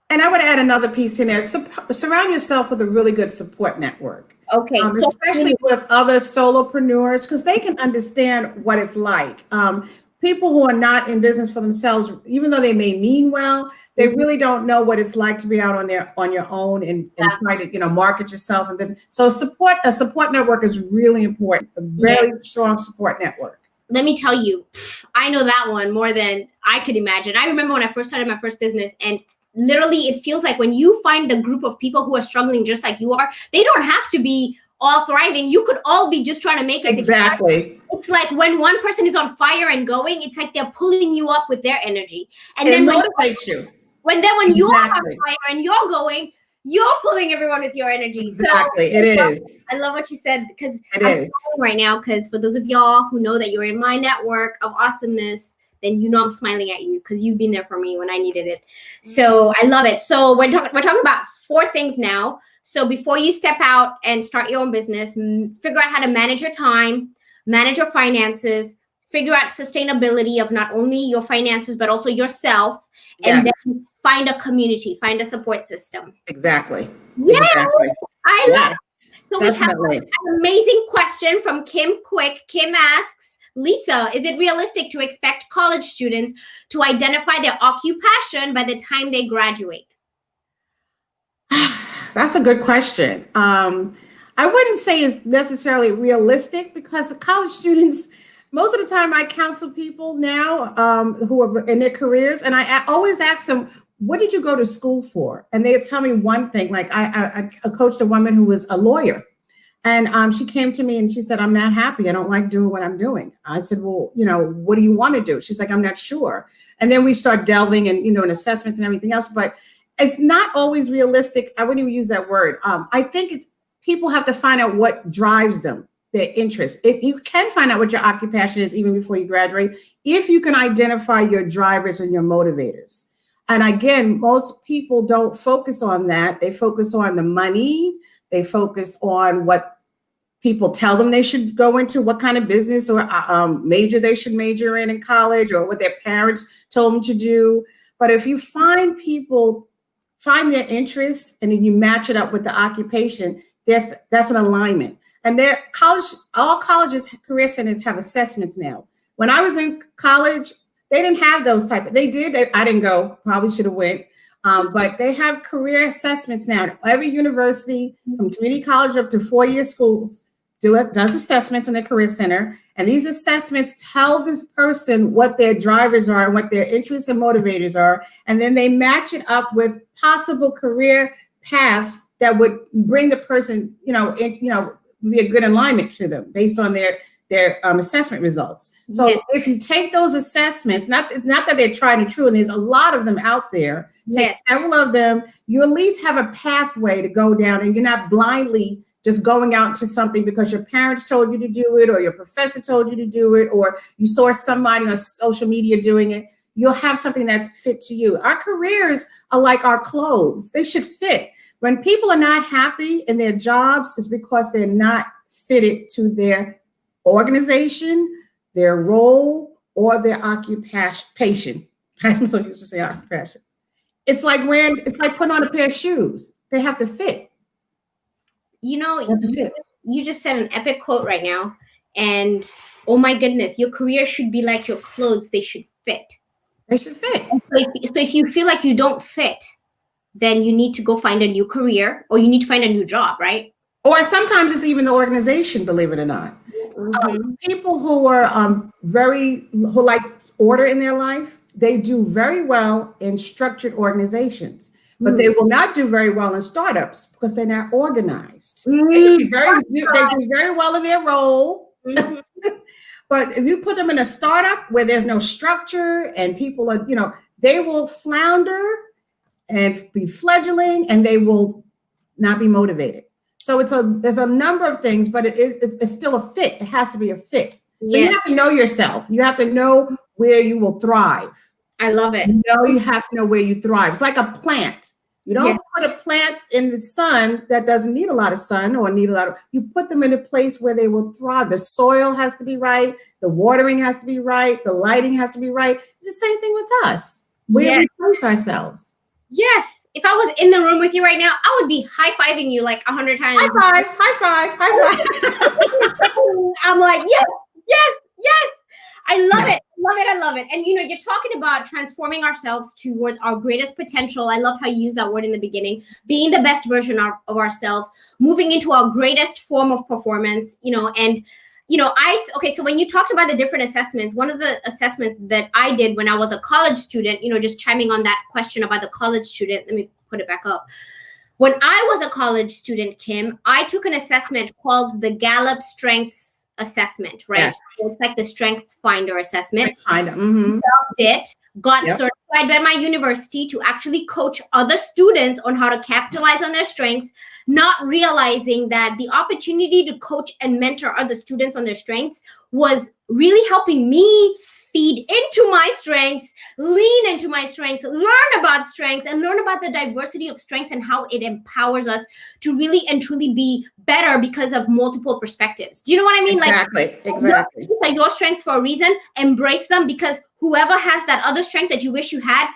And I would add another piece in there. Surround yourself with a really good support network. Okay. Especially with other solopreneurs, because they can understand what it's like. People who are not in business for themselves, even though they may mean well, they really don't know what it's like to be out on your own and try to, market yourself in business. So a support network is really important. A very strong support network. Let me tell you, I know that one more than I could imagine. I remember when I first started my first business, and literally it feels like when you find the group of people who are struggling just like you are, they don't have to be all thriving. You could all be just trying to make it exactly together. It's like when one person is on fire and going, it's like they're pulling you up with their energy, and it then motivates you. When you're on fire and you're going, you're pulling everyone with your energy. Exactly. So it is. I love what you said, because I'm smiling right now, because for those of y'all who know that you're in my network of awesomeness, then I'm smiling at you because you've been there for me when I needed it. So I love it. So we're talking about 4 things now. So before you step out and start your own business, figure out how to manage your time, manage your finances, figure out sustainability of not only your finances, but also yourself, and then find a community, find a support system. Exactly. Yeah, exactly. I love it. So definitely. We have an amazing question from Kim Quick. Kim asks, Lisa, is it realistic to expect college students to identify their occupation by the time they graduate? That's a good question. I wouldn't say it's necessarily realistic, because the college students, most of the time I counsel people now who are in their careers, and I always ask them, what did you go to school for? And they tell me one thing. Like I coached a woman who was a lawyer, and she came to me and she said, I'm not happy. I don't like doing what I'm doing. I said, well, what do you want to do? She's like, I'm not sure. And then we start delving and, in assessments and everything else, but it's not always realistic. I wouldn't even use that word. I think people have to find out what drives them, their interest. You can find out what your occupation is even before you graduate, if you can identify your drivers and your motivators. And again, most people don't focus on that. They focus on the money. They focus on what people tell them they should go into, what kind of business or major they should major in college, or what their parents told them to do. But if you find their interests and then you match it up with the occupation, that's an alignment. And all colleges, career centers have assessments now. When I was in college, they didn't have those they did. I didn't go, probably should have went. But they have career assessments now. Every university, from community college up to 4-year schools, does assessments in the career center. And these assessments tell this person what their drivers are and what their interests and motivators are. And then they match it up with possible career paths that would bring the person, be a good alignment to them based on their assessment results. So if you take those assessments, not that they're tried and true, and there's a lot of them out there, take several of them, you at least have a pathway to go down, and you're not blindly just going out to something because your parents told you to do it, or your professor told you to do it, or you saw somebody on social media doing it. You'll have something that's fit to you. Our careers are like our clothes. They should fit. When people are not happy in their jobs, it's because they're not fitted to their organization, their role, or their occupation. I'm so used to saying occupation. It's like putting on a pair of shoes. They have to fit. You know, you just said an epic quote right now. And oh my goodness, your career should be like your clothes. They should fit. They should fit. So if you feel like you don't fit, then you need to go find a new career or you need to find a new job, right? Or sometimes it's even the organization, believe it or not. People who are who like order in their life, they do very well in structured organizations, but they will not do very well in startups because they're not organized. They do very well in their role. But if you put them in a startup where there's no structure and people are, they will flounder and be fledgling and they will not be motivated. So there's a number of things, but it's still a fit. It has to be a fit. So you have to know yourself. You have to know where you will thrive. I love it. You have to know where you thrive. It's like a plant. You don't put a plant in the sun that doesn't need a lot of sun or you put them in a place where they will thrive. The soil has to be right. The watering has to be right. The lighting has to be right. It's the same thing with us. Where we place ourselves. Yes. If I was in the room with you right now, I would be high-fiving you like 100 times. High five. I'm like, yes. I love it. And you're talking about transforming ourselves towards our greatest potential. I love how you used that word in the beginning, being the best version of ourselves, moving into our greatest form of performance, so when you talked about the different assessments, one of the assessments that I did when I was a college student, just chiming on that question about the college student, let me put it back up. When I was a college student, Kim, I took an assessment called the Gallup Strengths Assessment, right? Yes. So it's like the Strengths Finder assessment. Loved it. Got certified by my university to actually coach other students on how to capitalize on their strengths, not realizing that the opportunity to coach and mentor other students on their strengths was really helping me feed into my strengths, lean into my strengths, learn about strengths, and learn about the diversity of strengths and how it empowers us to really and truly be better because of multiple perspectives. Do you know what I mean? Exactly. Like your strengths for a reason, embrace them, because whoever has that other strength that you wish you had,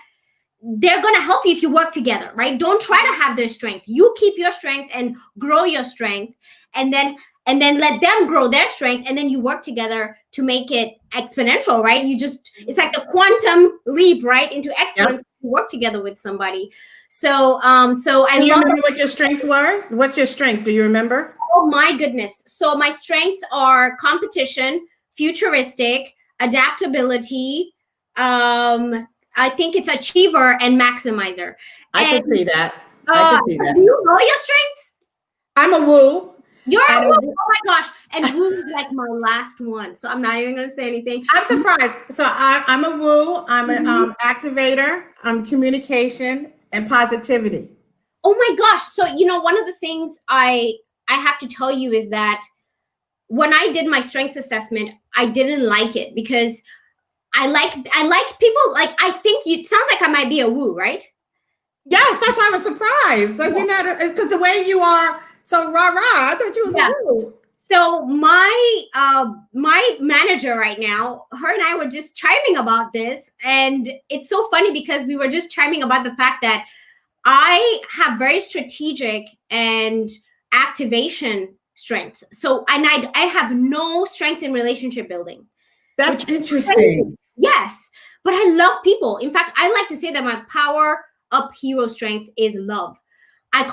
they're going to help you if you work together, right? Don't try to have their strength. You keep your strength and grow your strength, and then let them grow their strength, and then you work together to make it exponential, right? It's like a quantum leap, right, into excellence. You work together with somebody. So I remember what your strengths were? What's your strength? Do you remember? Oh my goodness. So my strengths are competition, futuristic, adaptability, I think it's achiever and maximizer. I can see that. Do you know your strengths? I'm a woo. You're a woo. Oh my gosh. And woo is like my last one. So I'm not even going to say anything. I'm surprised. So I'm a woo. I'm an activator. I'm communication and positivity. Oh my gosh. So, one of the things I have to tell you is that when I did my strengths assessment, I didn't like it because I like people, I think it sounds like I might be a woo, right? Yes, that's why I was surprised. Because the way you are so rah-rah, I thought you was a woo. So my manager right now, her and I were just chiming about this. And it's so funny because we were just chiming about the fact that I have very strategic and activation strengths. So, and I have no strengths in relationship building. That's interesting. Yes, but I love people. In fact, I like to say that my PowerUp hero strength is love. I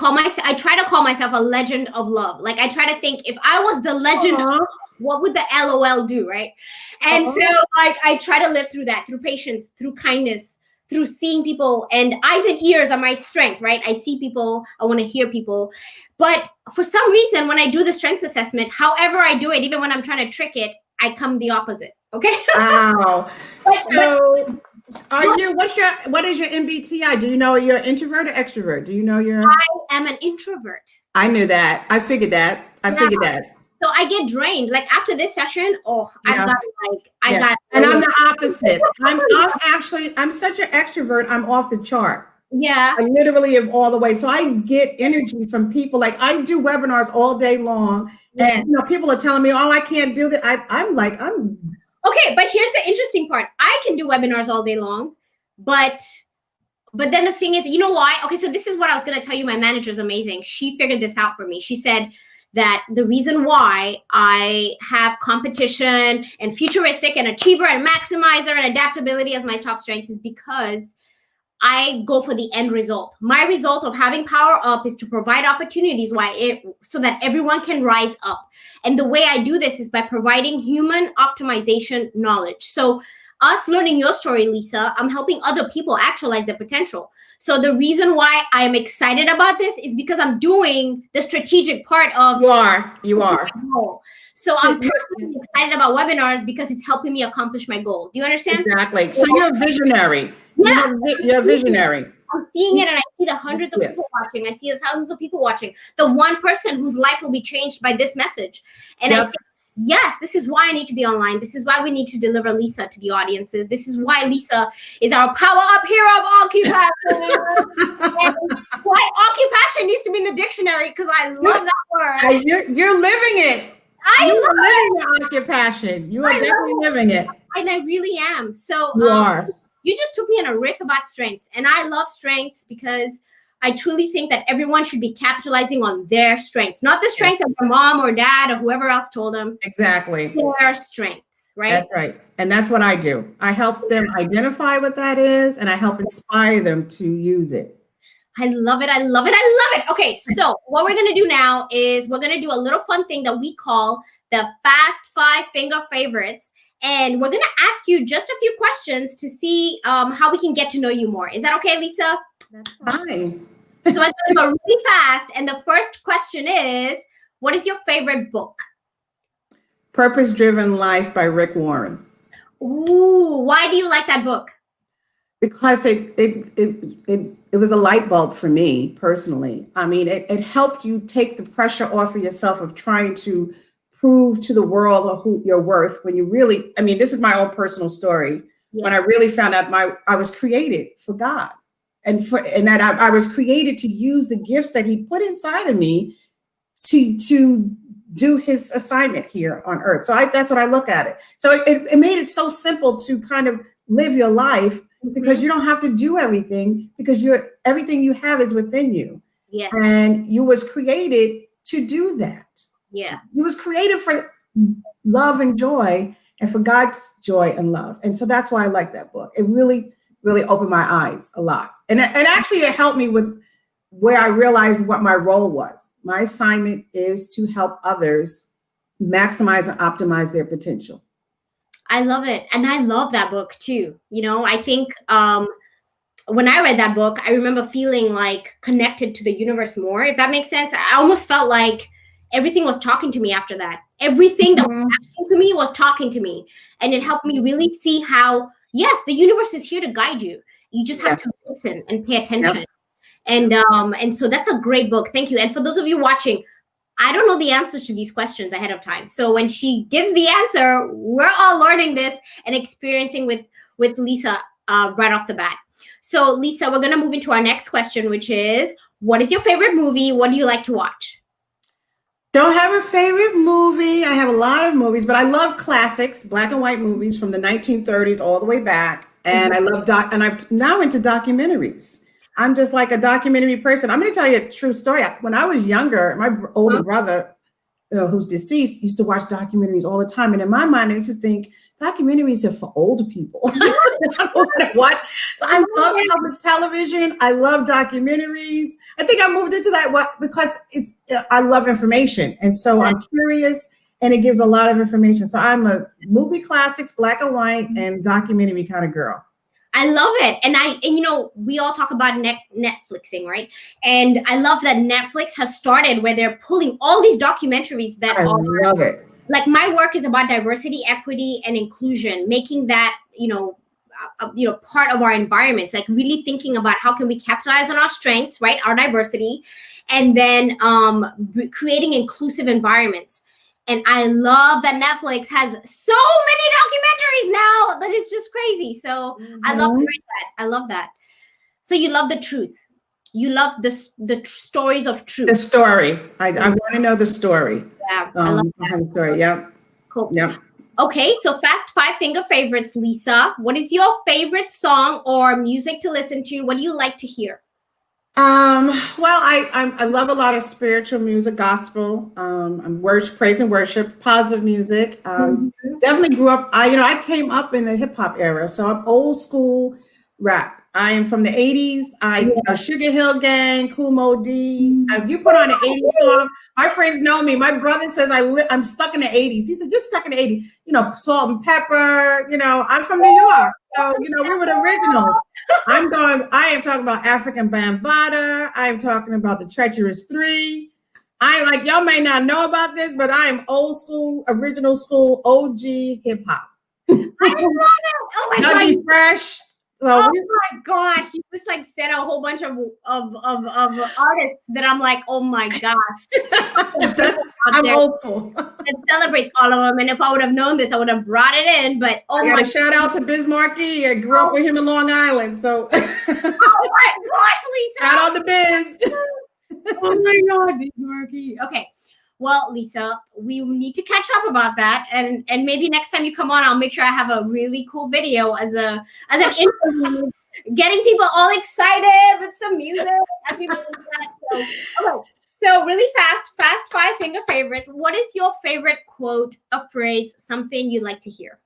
try to call myself a legend of love. Like I try to think, if I was the legend of love, what would the LOL do, right? And so I try to live through that, through patience, through kindness, through seeing people, and eyes and ears are my strength, right? I see people, I want to hear people. But for some reason, when I do the strength assessment, however I do it, even when I'm trying to trick it, I come the opposite. Okay. Wow. So what is your MBTI? Do you know you're an introvert or extrovert? Do you know I am an introvert. I knew that. I figured that. So I get drained. Like after this session, And I'm the opposite. I'm such an extrovert. I'm off the chart. Yeah. I literally am all the way. So I get energy from people. Like I do webinars all day long. And people are telling me, I can't do that. I'm okay, but here's the interesting part. I can do webinars all day long. But then the thing is, you know why? Okay, so this is what I was going to tell you. My manager is amazing. She figured this out for me. She said that the reason why I have competition and futuristic and achiever and maximizer and adaptability as my top strengths is because I go for the end result. My result of having Power Up is to provide opportunities so that everyone can rise up. And the way I do this is by providing human optimization knowledge. So us learning your story, Lisa, I'm helping other people actualize their potential. So the reason why I am excited about this is because I'm doing the strategic part of you are. So I'm personally excited about webinars because it's helping me accomplish my goal. Do you understand? Exactly. So you're a visionary. Yeah. You're a visionary. I'm seeing it and I see the hundreds of people watching. I see the thousands of people watching. The one person whose life will be changed by this message. And I think, yes, this is why I need to be online. This is why we need to deliver Lisa to the audiences. This is why Lisa is our Power Up hero of Occupassion. And why Occupassion needs to be in the dictionary because I love that word. You're living it. You're living Occupassion. You are definitely living it. And I really am. So you are. You just took me on a riff about strengths. And I love strengths because I truly think that everyone should be capitalizing on their strengths, not the strengths of their mom or dad or whoever else told them. Exactly. Their strengths, right? That's right. And that's what I do. I help them identify what that is, and I help inspire them to use it. I love it. I love it. I love it. Okay, so what we're going to do now is we're going to do a little fun thing that we call the Fast 5 Finger Favorites. And we're going to ask you just a few questions to see how we can get to know you more. Is that okay, Lisa? That's fine. So I'm going to go really fast. And the first question is, what is your favorite book? Purpose Driven Life by Rick Warren. Ooh, why do you like that book? Because it was a light bulb for me personally. I mean, it helped you take the pressure off of yourself of trying to prove to the world who your worth when you really, I mean, this is my own personal story. Yes. When I really found out I was created for God and that I was created to use the gifts that he put inside of me to do his assignment here on earth. So that's what I look at it. So it made it so simple to kind of live your life because you don't have to do everything because everything you have is within you. Yes. And you was created to do that. Yeah. He was created for love and joy and for God's joy and love. And so that's why I like that book. It really, really opened my eyes a lot. And actually it helped me with where I realized what my role was. My assignment is to help others maximize and optimize their potential. I love it. And I love that book too. You know, I think when I read that book, I remember feeling like connected to the universe more, if that makes sense. I almost felt like everything was talking to me after that. Everything that was happening to me was talking to me. And it helped me really see how, yes, the universe is here to guide you. You just have to listen and pay attention. Yep. And so that's a great book. Thank you. And for those of you watching, I don't know the answers to these questions ahead of time. So when she gives the answer, we're all learning this and experiencing with Lisa right off the bat. So Lisa, we're going to move into our next question, which is, what is your favorite movie? What do you like to watch? Don't have a favorite movie. I have a lot of movies, but I love classics, black and white movies from the 1930s all the way back. And I love and I'm now into documentaries. I'm just like a documentary person. I'm going to tell you a true story. When I was younger, my older brother, who's deceased, used to watch documentaries all the time. And in my mind, I used to think documentaries are for old people. I don't want to watch. So I love public television. I love documentaries. I think I moved into that because I love information. And so I'm curious and it gives a lot of information. So I'm a movie classics, black and white, and documentary kind of girl. I love it. And you know, we all talk about Netflixing, right? And I love that Netflix has started where they're pulling all these documentaries that I love it. Like my work is about diversity, equity, and inclusion, making that, part of our environments, like really thinking about how can we capitalize on our strengths, right? Our diversity, and then creating inclusive environments. And I love that Netflix has so many documentaries now that it's just crazy. So I love that. I love that. So you love the truth. You love the stories of truth. The story. I want to know the story. Yeah, I love that. The story. Yep. Cool. Yep. Okay, so fast 5-finger favorites, Lisa. What is your favorite song or music to listen to? What do you like to hear? Well, I love a lot of spiritual music, gospel, praise and worship, positive music. Definitely grew up. I came up in the hip hop era, so I'm old school rap. I am from the 80s. Sugar Hill Gang, Kool Moe Dee. If you put on an 80s song, my friends know me. My brother says I'm stuck in the 80s. He said, "You're stuck in the 80s." Salt and Pepper. I'm from New York, so we were the originals. I am talking about African Bambaataa. I am talking about the Treacherous Three. Y'all may not know about this, but I am old school, original school, OG hip hop. I love it. Oh my God. God. Fresh. So oh my gosh, you just said a whole bunch of artists that I'm like, oh my gosh. I'm old school. It celebrates all of them. And if I would have known this, I would have brought it in. But I got a shout out to Biz Markie. I grew up with him in Long Island. So oh my gosh, Lisa. Shout out to Biz. Oh my God, Biz Markie. Okay. Well, Lisa, we need to catch up about that, and maybe next time you come on, I'll make sure I have a really cool video as an interview, getting people all excited with some music as we move into that. So really fast 5-finger favorites. What is your favorite quote, a phrase, something you like to hear?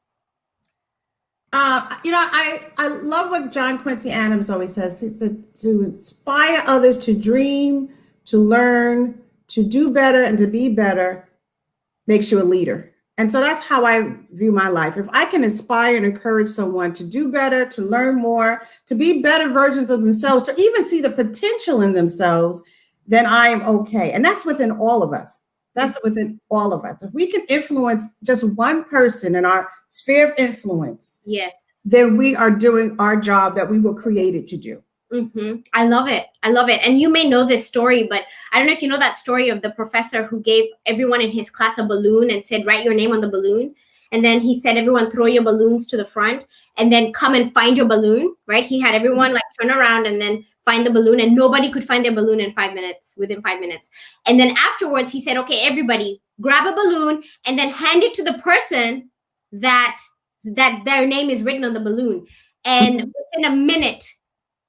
I love what John Quincy Adams always says. It's to inspire others to dream, to learn, to do better, and to be better makes you a leader. And so that's how I view my life. If I can inspire and encourage someone to do better, to learn more, to be better versions of themselves, to even see the potential in themselves, then I am okay. And that's within all of us. That's within all of us. If we can influence just one person in our sphere of influence, yes, then we are doing our job that we were created to do. I love it. I love it. And you may know this story, but I don't know if you know that story of the professor who gave everyone in his class a balloon and said, write your name on the balloon. And then he said, everyone throw your balloons to the front and then come and find your balloon, right? He had everyone turn around and then find the balloon, and nobody could find their balloon within 5 minutes. And then afterwards he said, okay, everybody grab a balloon and then hand it to the person that their name is written on the balloon. And within a minute,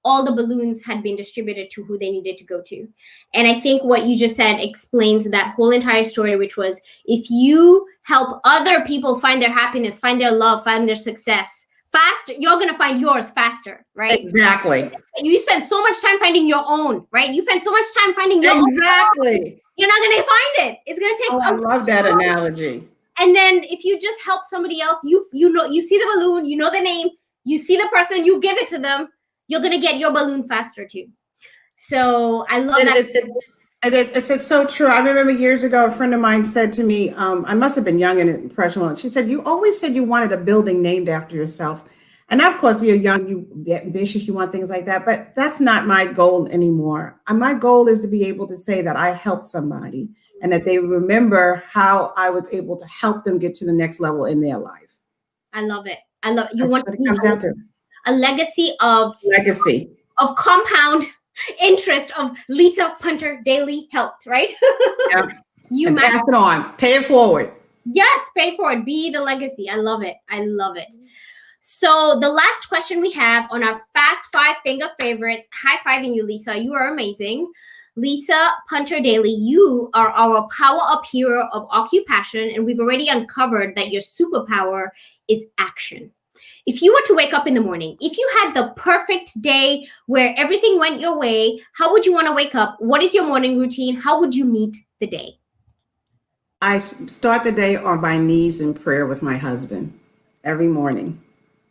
all the balloons had been distributed to who they needed to go to. And I think what you just said explains that whole entire story, which was if you help other people find their happiness, find their love, find their success faster, you're going to find yours faster, right? Exactly. You spend so much time finding your own, right? You spend so much time finding your own. Exactly. You're not going to find it. It's going to take. I love that analogy. And then if you just help somebody else, you see the balloon, you know the name, you see the person, you give it to them, you're going to get your balloon faster too. So I love that. It's so true. I remember years ago, a friend of mine said to me, I must have been young and impressionable. She said, you always said you wanted a building named after yourself. And of course, you're young, you get ambitious, you want things like that. But that's not my goal anymore. And my goal is to be able to say that I helped somebody and that they remember how I was able to help them get to the next level in their life. I love it. I love it. You want it comes down to a legacy of compound interest of Lisa Punter-Dailey helped, right? Yeah. You pass it on, pay it forward. Yes, pay forward, be the legacy. I love it. I love it. So the last question we have on our fast 5-finger favorites, high-fiving you, Lisa. You are amazing. Lisa Punter-Dailey, you are our PowerUp hero of Occupassion, and we've already uncovered that your superpower is action. If you were to wake up in the morning, if you had the perfect day where everything went your way, how would you want to wake up? What is your morning routine? How would you meet the day? I start the day on my knees in prayer with my husband every morning.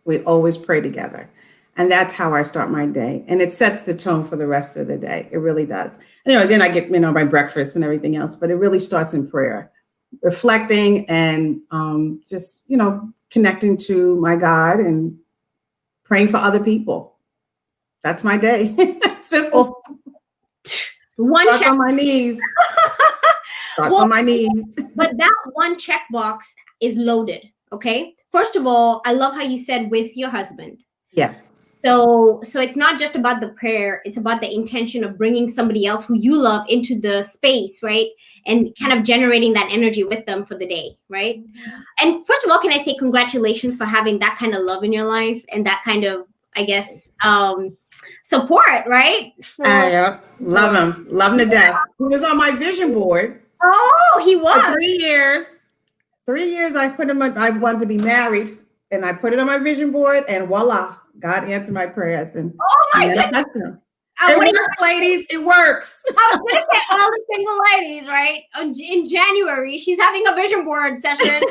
We always pray together. And that's how I start my day. And it sets the tone for the rest of the day. It really does. Then I get, my breakfast and everything else, but it really starts in prayer, reflecting and just, connecting to my God and praying for other people. That's my day. Simple. Start on my knees. On my knees. But that one checkbox is loaded. Okay. First of all, I love how you said with your husband. Yes. So it's not just about the prayer, it's about the intention of bringing somebody else who you love into the space, right? And kind of generating that energy with them for the day, right? And first of all, can I say congratulations for having that kind of love in your life and that kind of, I guess, support, right? Yeah, love him to death. He was on my vision board. Oh, he was. For 3 years. 3 years I put him on, I wanted to be married, and I put it on my vision board, and voila, God answered my prayers. And oh my goodness. It works, ladies. It works. I was going to say all the single ladies, right? In January, she's having a vision board session.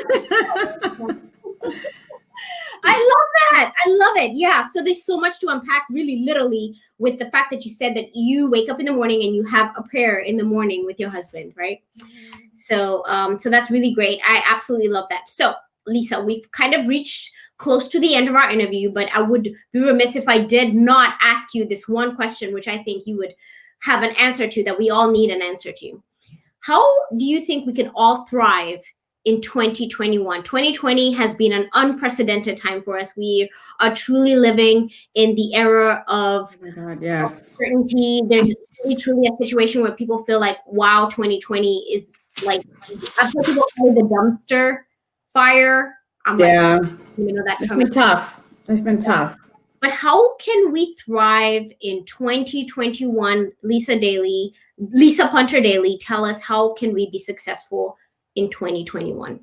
I love that. I love it. Yeah. So there's so much to unpack, really, literally, with the fact that you said that you wake up in the morning and you have a prayer in the morning with your husband, right? So that's really great. I absolutely love that. So, Lisa, we've kind of reached close to the end of our interview, but I would be remiss if I did not ask you this one question, which I think you would have an answer to, that we all need an answer to. How do you think we can all thrive in 2021? 2020 has been an unprecedented time for us. We are truly living in the era of uncertainty. There's really, truly a situation where people feel like, wow, 2020 is like, I've heard people call it the dumpster fire. I'm like, you know, that it's been tough. It's been tough. But how can we thrive in 2021? Lisa Punter-Dailey, tell us, how can we be successful in 2021?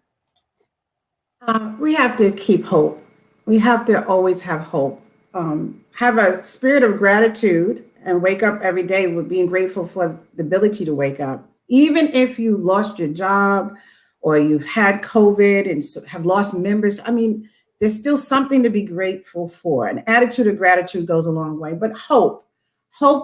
We have to keep hope. We have to always have hope. Have a spirit of gratitude and wake up every day with being grateful for the ability to wake up. Even if you lost your job or you've had COVID and have lost members, I mean, there's still something to be grateful for. An attitude of gratitude goes a long way, but hope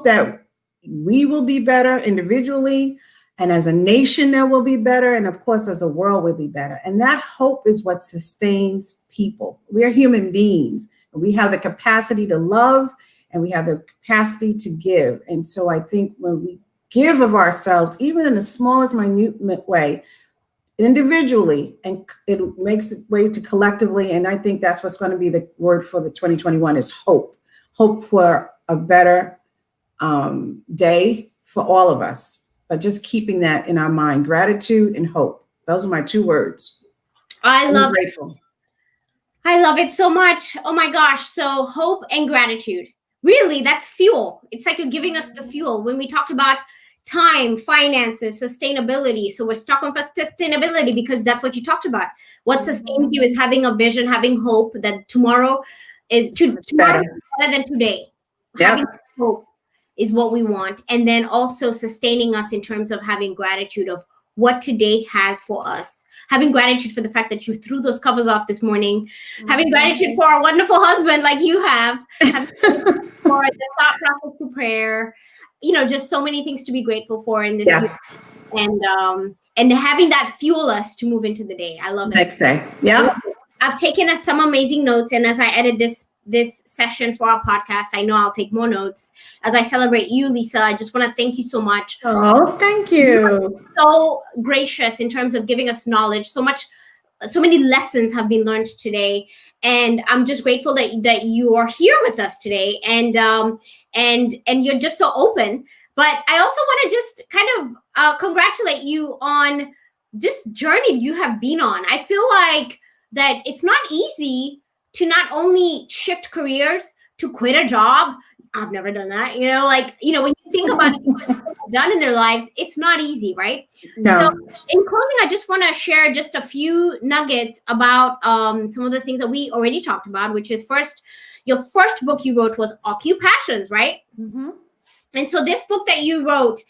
that we will be better individually, and as a nation that will be better, and of course, as a world will be better. And that hope is what sustains people. We are human beings, and we have the capacity to love, and we have the capacity to give. And so I think when we give of ourselves, even in the smallest minute way, individually, and it makes its way to collectively. And I think that's what's going to be the word for the 2021 is hope. Hope for a better day for all of us. But just keeping that in our mind, gratitude and hope. Those are my 2 words. I love it. I love it so much. Oh my gosh. So hope and gratitude. Really, that's fuel. It's like you're giving us the fuel. When we talked about time, finances, sustainability. So we're stuck on sustainability because that's what you talked about. What sustains you is having a vision, having hope that tomorrow is better than today. Having hope is what we want. And then also sustaining us in terms of having gratitude of what today has for us. Having gratitude for the fact that you threw those covers off this morning. Having gratitude for a wonderful husband like you have. Having gratitude for the thought process to prayer. You know, just so many things to be grateful for in this year. And having that fuel us to move into the day. I love it. Next day. Yeah. I've taken some amazing notes. And as I edit this session for our podcast, I know I'll take more notes. As I celebrate you, Lisa, I just want to thank you so much. Oh, thank you. So gracious in terms of giving us knowledge. So many lessons have been learned today. And I'm just grateful that you are here with us today. And you're just so open. But I also want to just kind of congratulate you on this journey you have been on. I feel like that it's not easy to not only shift careers, to quit a job. I've never done that. When you think about it, what people have done in their lives, it's not easy, right? No. So in closing, I just want to share just a few nuggets about some of the things that we already talked about, which is your first book you wrote was Occupassions, right? Mm-hmm. And so this book that you wrote,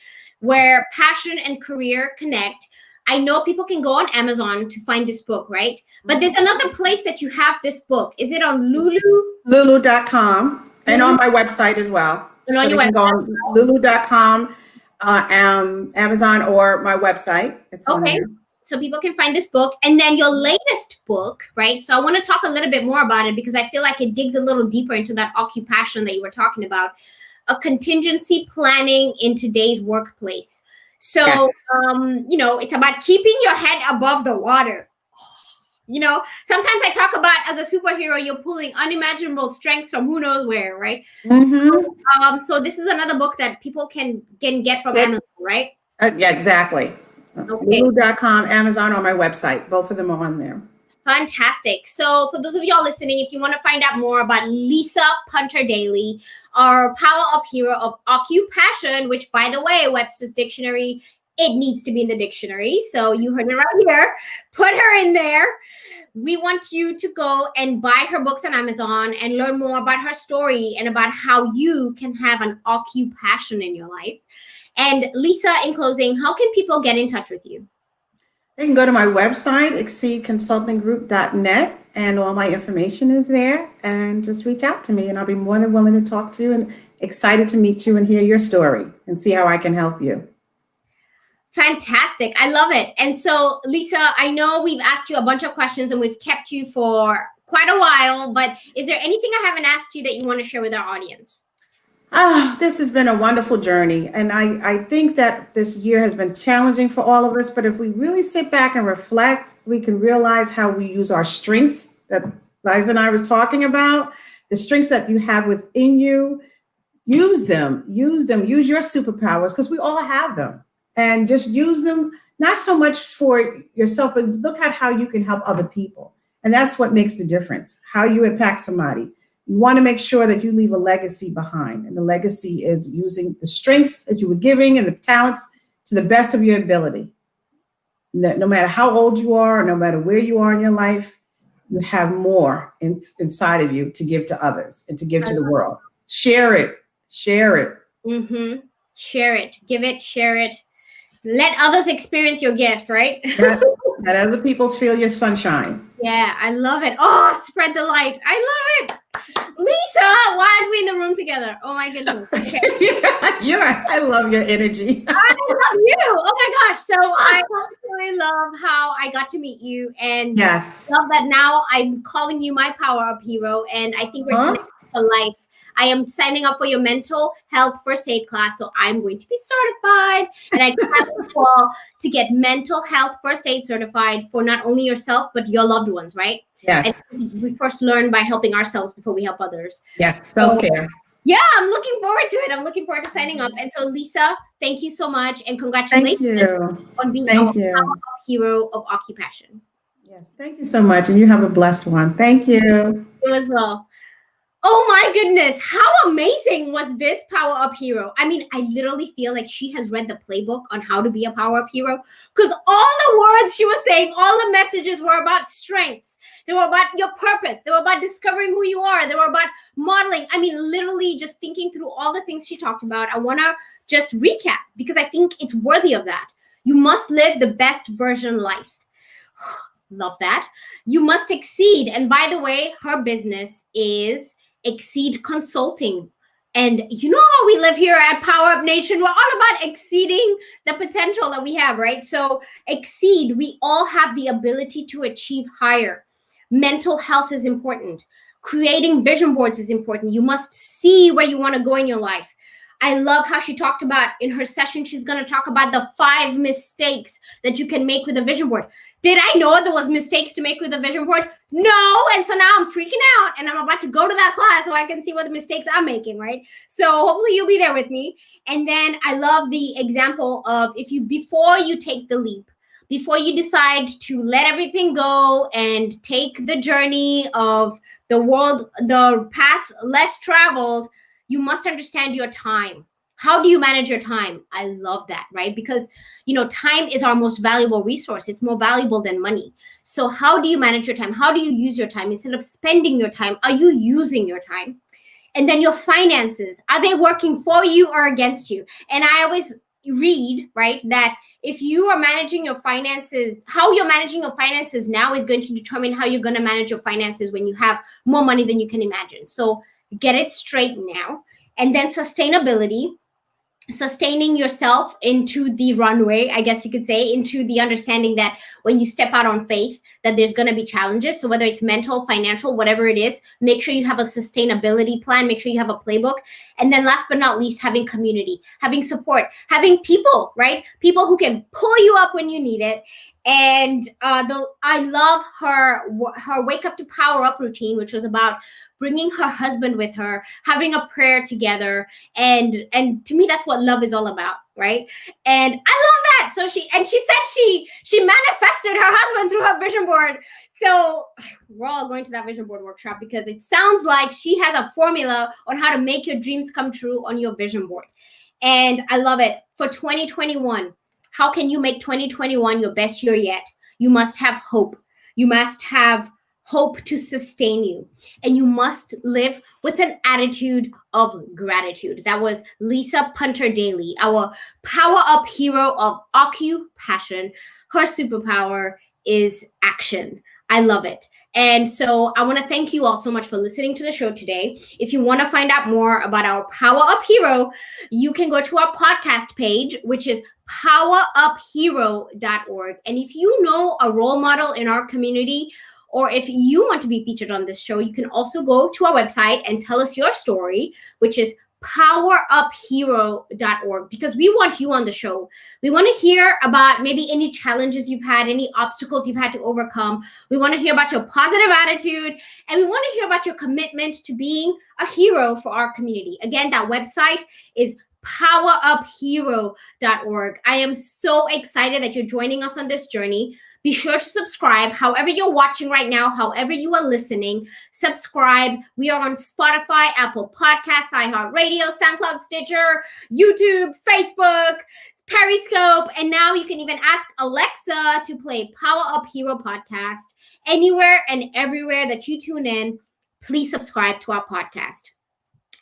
where passion and career connect, I know people can go on Amazon to find this book, right? But there's another place that you have this book. Is it on Lulu? Lulu.com and on my website as well. And on your website. Go on Lulu.com, Amazon, or my website. It's okay. So people can find this book. And then your latest book, right? So I want to talk a little bit more about it because I feel like it digs a little deeper into that occupation that you were talking about. A contingency planning in today's workplace. So, yes. It's about keeping your head above the water. sometimes I talk about as a superhero, you're pulling unimaginable strengths from who knows where, right? So this is another book that people can get from Amazon, right? Yeah, exactly. Okay. Lulu.com, Amazon, or my website. Both of them are on there. Fantastic. So for those of y'all listening, if you want to find out more about Lisa Punter-Dailey, our PowerUp hero of Occupassion, which, by the way, Webster's Dictionary, it needs to be in the dictionary. So you heard it right here. Put her in there. We want you to go and buy her books on Amazon and learn more about her story and about how you can have an occupation in your life. And Lisa, in closing, how can people get in touch with you? They can go to my website, exceedconsultinggroup.net, and all my information is there. And just reach out to me, and I'll be more than willing to talk to you and excited to meet you and hear your story and see how I can help you. Fantastic. I love it. And so, Lisa, I know we've asked you a bunch of questions and we've kept you for quite a while, but is there anything I haven't asked you that you want to share with our audience? This has been a wonderful journey. And I think that this year has been challenging for all of us. But if we really sit back and reflect, we can realize how we use our strengths that Liza and I was talking about, the strengths that you have within you. Use them, use your superpowers, because we all have them. And just use them, not so much for yourself, but look at how you can help other people. And that's what makes the difference, how you impact somebody. You want to make sure that you leave a legacy behind. And the legacy is using the strengths that you were giving and the talents to the best of your ability. No matter how old you are, or no matter where you are in your life, you have more inside of you to give to others and to give to the world. Share it. Share it. Mm-hmm. Share it. Give it. Share it. Let others experience your gift, right? Let other people feel your sunshine. Yeah, I love it. Oh, spread the light. I love it. Lisa, why aren't we in the room together? Oh my goodness. Okay. I love your energy. I love you. Oh my gosh. So I absolutely love how I got to meet you, and yes, love that now I'm calling you my PowerUp hero, and I think we're connected for life. I am signing up for your mental health first aid class, so I'm going to be certified, and I have you all to get mental health first aid certified for not only yourself but your loved ones, right? Yes. And we first learn by helping ourselves before we help others. Yes, self-care. Yeah, I'm looking forward to it. I'm looking forward to signing up. And so, Lisa, thank you so much, and congratulations on being our hero of Occupassion. Yes, thank you so much, and you have a blessed one. Thank you. You as well. Oh my goodness, how amazing was this PowerUp hero? I mean, I literally feel like she has read the playbook on how to be a PowerUp hero, because all the words she was saying, all the messages were about strengths. They were about your purpose. They were about discovering who you are. They were about modeling. I mean, literally just thinking through all the things she talked about. I want to just recap because I think it's worthy of that. You must live the best version life. Love that. You must exceed. And by the way, her business is Exceed Consulting. And you know how we live here at PowerUp Nation, we're all about exceeding the potential that we have, right? So exceed, we all have the ability to achieve higher. Mental health is important. Creating vision boards is important. You must see where you want to go in your life. I love how she talked about in her session, she's going to talk about the 5 mistakes that you can make with a vision board. Did I know there was mistakes to make with a vision board? No. And so now I'm freaking out and I'm about to go to that class so I can see what the mistakes I'm making, right? So hopefully you'll be there with me. And then I love the example of before you take the leap, before you decide to let everything go and take the journey of the world, the path less traveled, you must understand your time. How do you manage your time? I love that, right? Because, time is our most valuable resource. It's more valuable than money. So how do you manage your time? How do you use your time? Instead of spending your time, are you using your time? And then your finances, are they working for you or against you? And I always read, right, that if you are managing your finances, how you're managing your finances now is going to determine how you're going to manage your finances when you have more money than you can imagine. So get it straight now. And then sustainability, sustaining yourself into the runway, I guess you could say, into the understanding that when you step out on faith, that there's going to be challenges. So whether it's mental, financial, whatever it is, make sure you have a sustainability plan, make sure you have a playbook. And then last but not least, having community, having support, having people, right? People who can pull you up when you need it. And I love her wake up to power up routine, which was about bringing her husband with her, having a prayer together, and to me that's what love is all about, right? And I love that. So she said she manifested her husband through her vision board. So we're all going to that vision board workshop because it sounds like she has a formula on how to make your dreams come true on your vision board. And I love it. For 2021, how can you make 2021 your best year yet? You must have hope. You must have hope to sustain you. And you must live with an attitude of gratitude. That was Lisa Punter-Dailey, our Power Up hero of Occupassion. Her superpower is action. I love it. And so I want to thank you all so much for listening to the show today. If you want to find out more about our Power Up hero, you can go to our podcast page, which is poweruphero.org. And if you know a role model in our community, or if you want to be featured on this show, you can also go to our website and tell us your story, which is poweruphero.org, because we want you on the show. We want to hear about maybe any challenges you've had, any obstacles you've had to overcome. We want to hear about your positive attitude, and we want to hear about your commitment to being a hero for our community. Again, that website is poweruphero.org. I am so excited that you're joining us on this journey. Be sure to subscribe. However you're watching right now, however you are listening, subscribe. We are on Spotify, Apple Podcasts, iHeartRadio, SoundCloud, Stitcher, YouTube, Facebook, Periscope, and now you can even ask Alexa to play Power Up Hero podcast anywhere and everywhere that you tune in. Please subscribe to our podcast.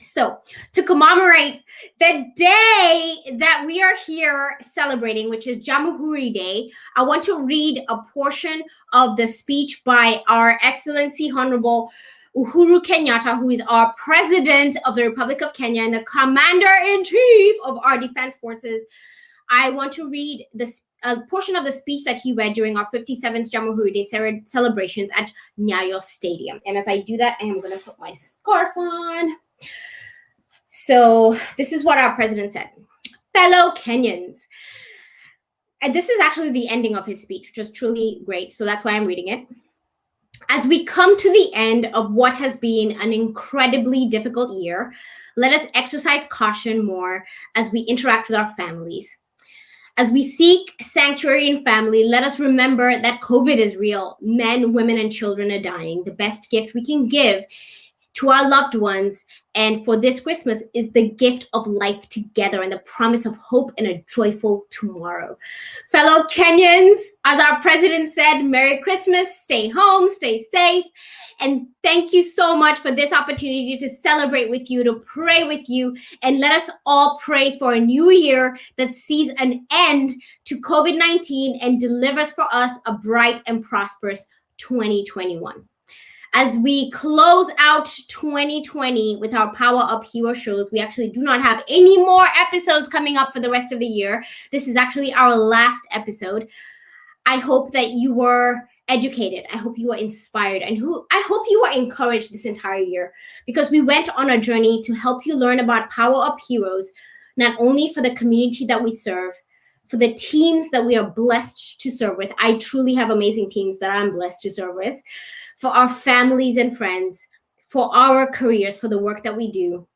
So, to commemorate the day that we are here celebrating, which is Jamhuri Day, I want to read a portion of the speech by Our Excellency Honorable Uhuru Kenyatta, who is our President of the Republic of Kenya and the Commander-in-Chief of our Defense Forces. I want to read a portion of the speech that he read during our 57th Jamhuri Day celebrations at Nyayo Stadium. And as I do that, I am going to put my scarf on. So this is what our president said. Fellow Kenyans. And this is actually the ending of his speech, which was truly great. So that's why I'm reading it. As we come to the end of what has been an incredibly difficult year, let us exercise caution more as we interact with our families. As we seek sanctuary in family, let us remember that COVID is real. Men, women, and children are dying. The best gift we can give to our loved ones and for this Christmas is the gift of life together and the promise of hope and a joyful tomorrow. Fellow Kenyans, as our president said, Merry Christmas, stay home, stay safe, and thank you so much for this opportunity to celebrate with you, to pray with you, and let us all pray for a new year that sees an end to COVID-19 and delivers for us a bright and prosperous 2021. As we close out 2020 with our Power Up Hero shows, we actually do not have any more episodes coming up for the rest of the year. This is actually our last episode. I hope that you were educated. I hope you were inspired, and I hope you were encouraged this entire year, because we went on a journey to help you learn about Power Up Heroes, not only for the community that we serve, for the teams that we are blessed to serve with. I truly have amazing teams that I'm blessed to serve with. For our families and friends, for our careers, for the work that we do.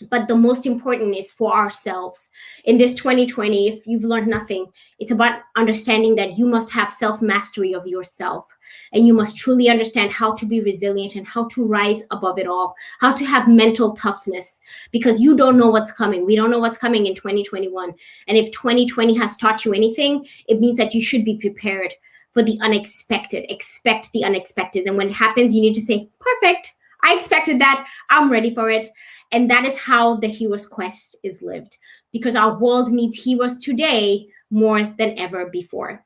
But the most important is for ourselves. In this 2020, if you've learned nothing, it's about understanding that you must have self-mastery of yourself. And you must truly understand how to be resilient and how to rise above it all, how to have mental toughness, because you don't know what's coming. We don't know what's coming in 2021. And if 2020 has taught you anything, it means that you should be prepared for the unexpected. Expect the unexpected. And when it happens, you need to say, perfect, I expected that, I'm ready for it. And that is how the hero's quest is lived, because our world needs heroes today more than ever before.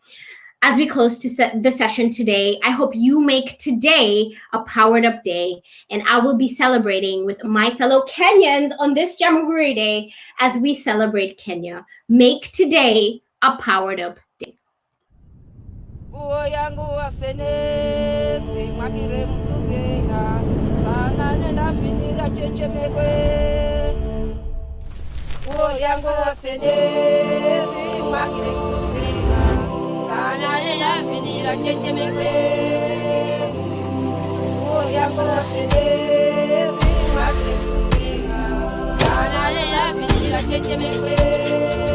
As we close to the session today, I hope you make today a powered up day, and I will be celebrating with my fellow Kenyans on this Jamhuri Day as we celebrate Kenya. Make today a powered up day. Yango Cheche me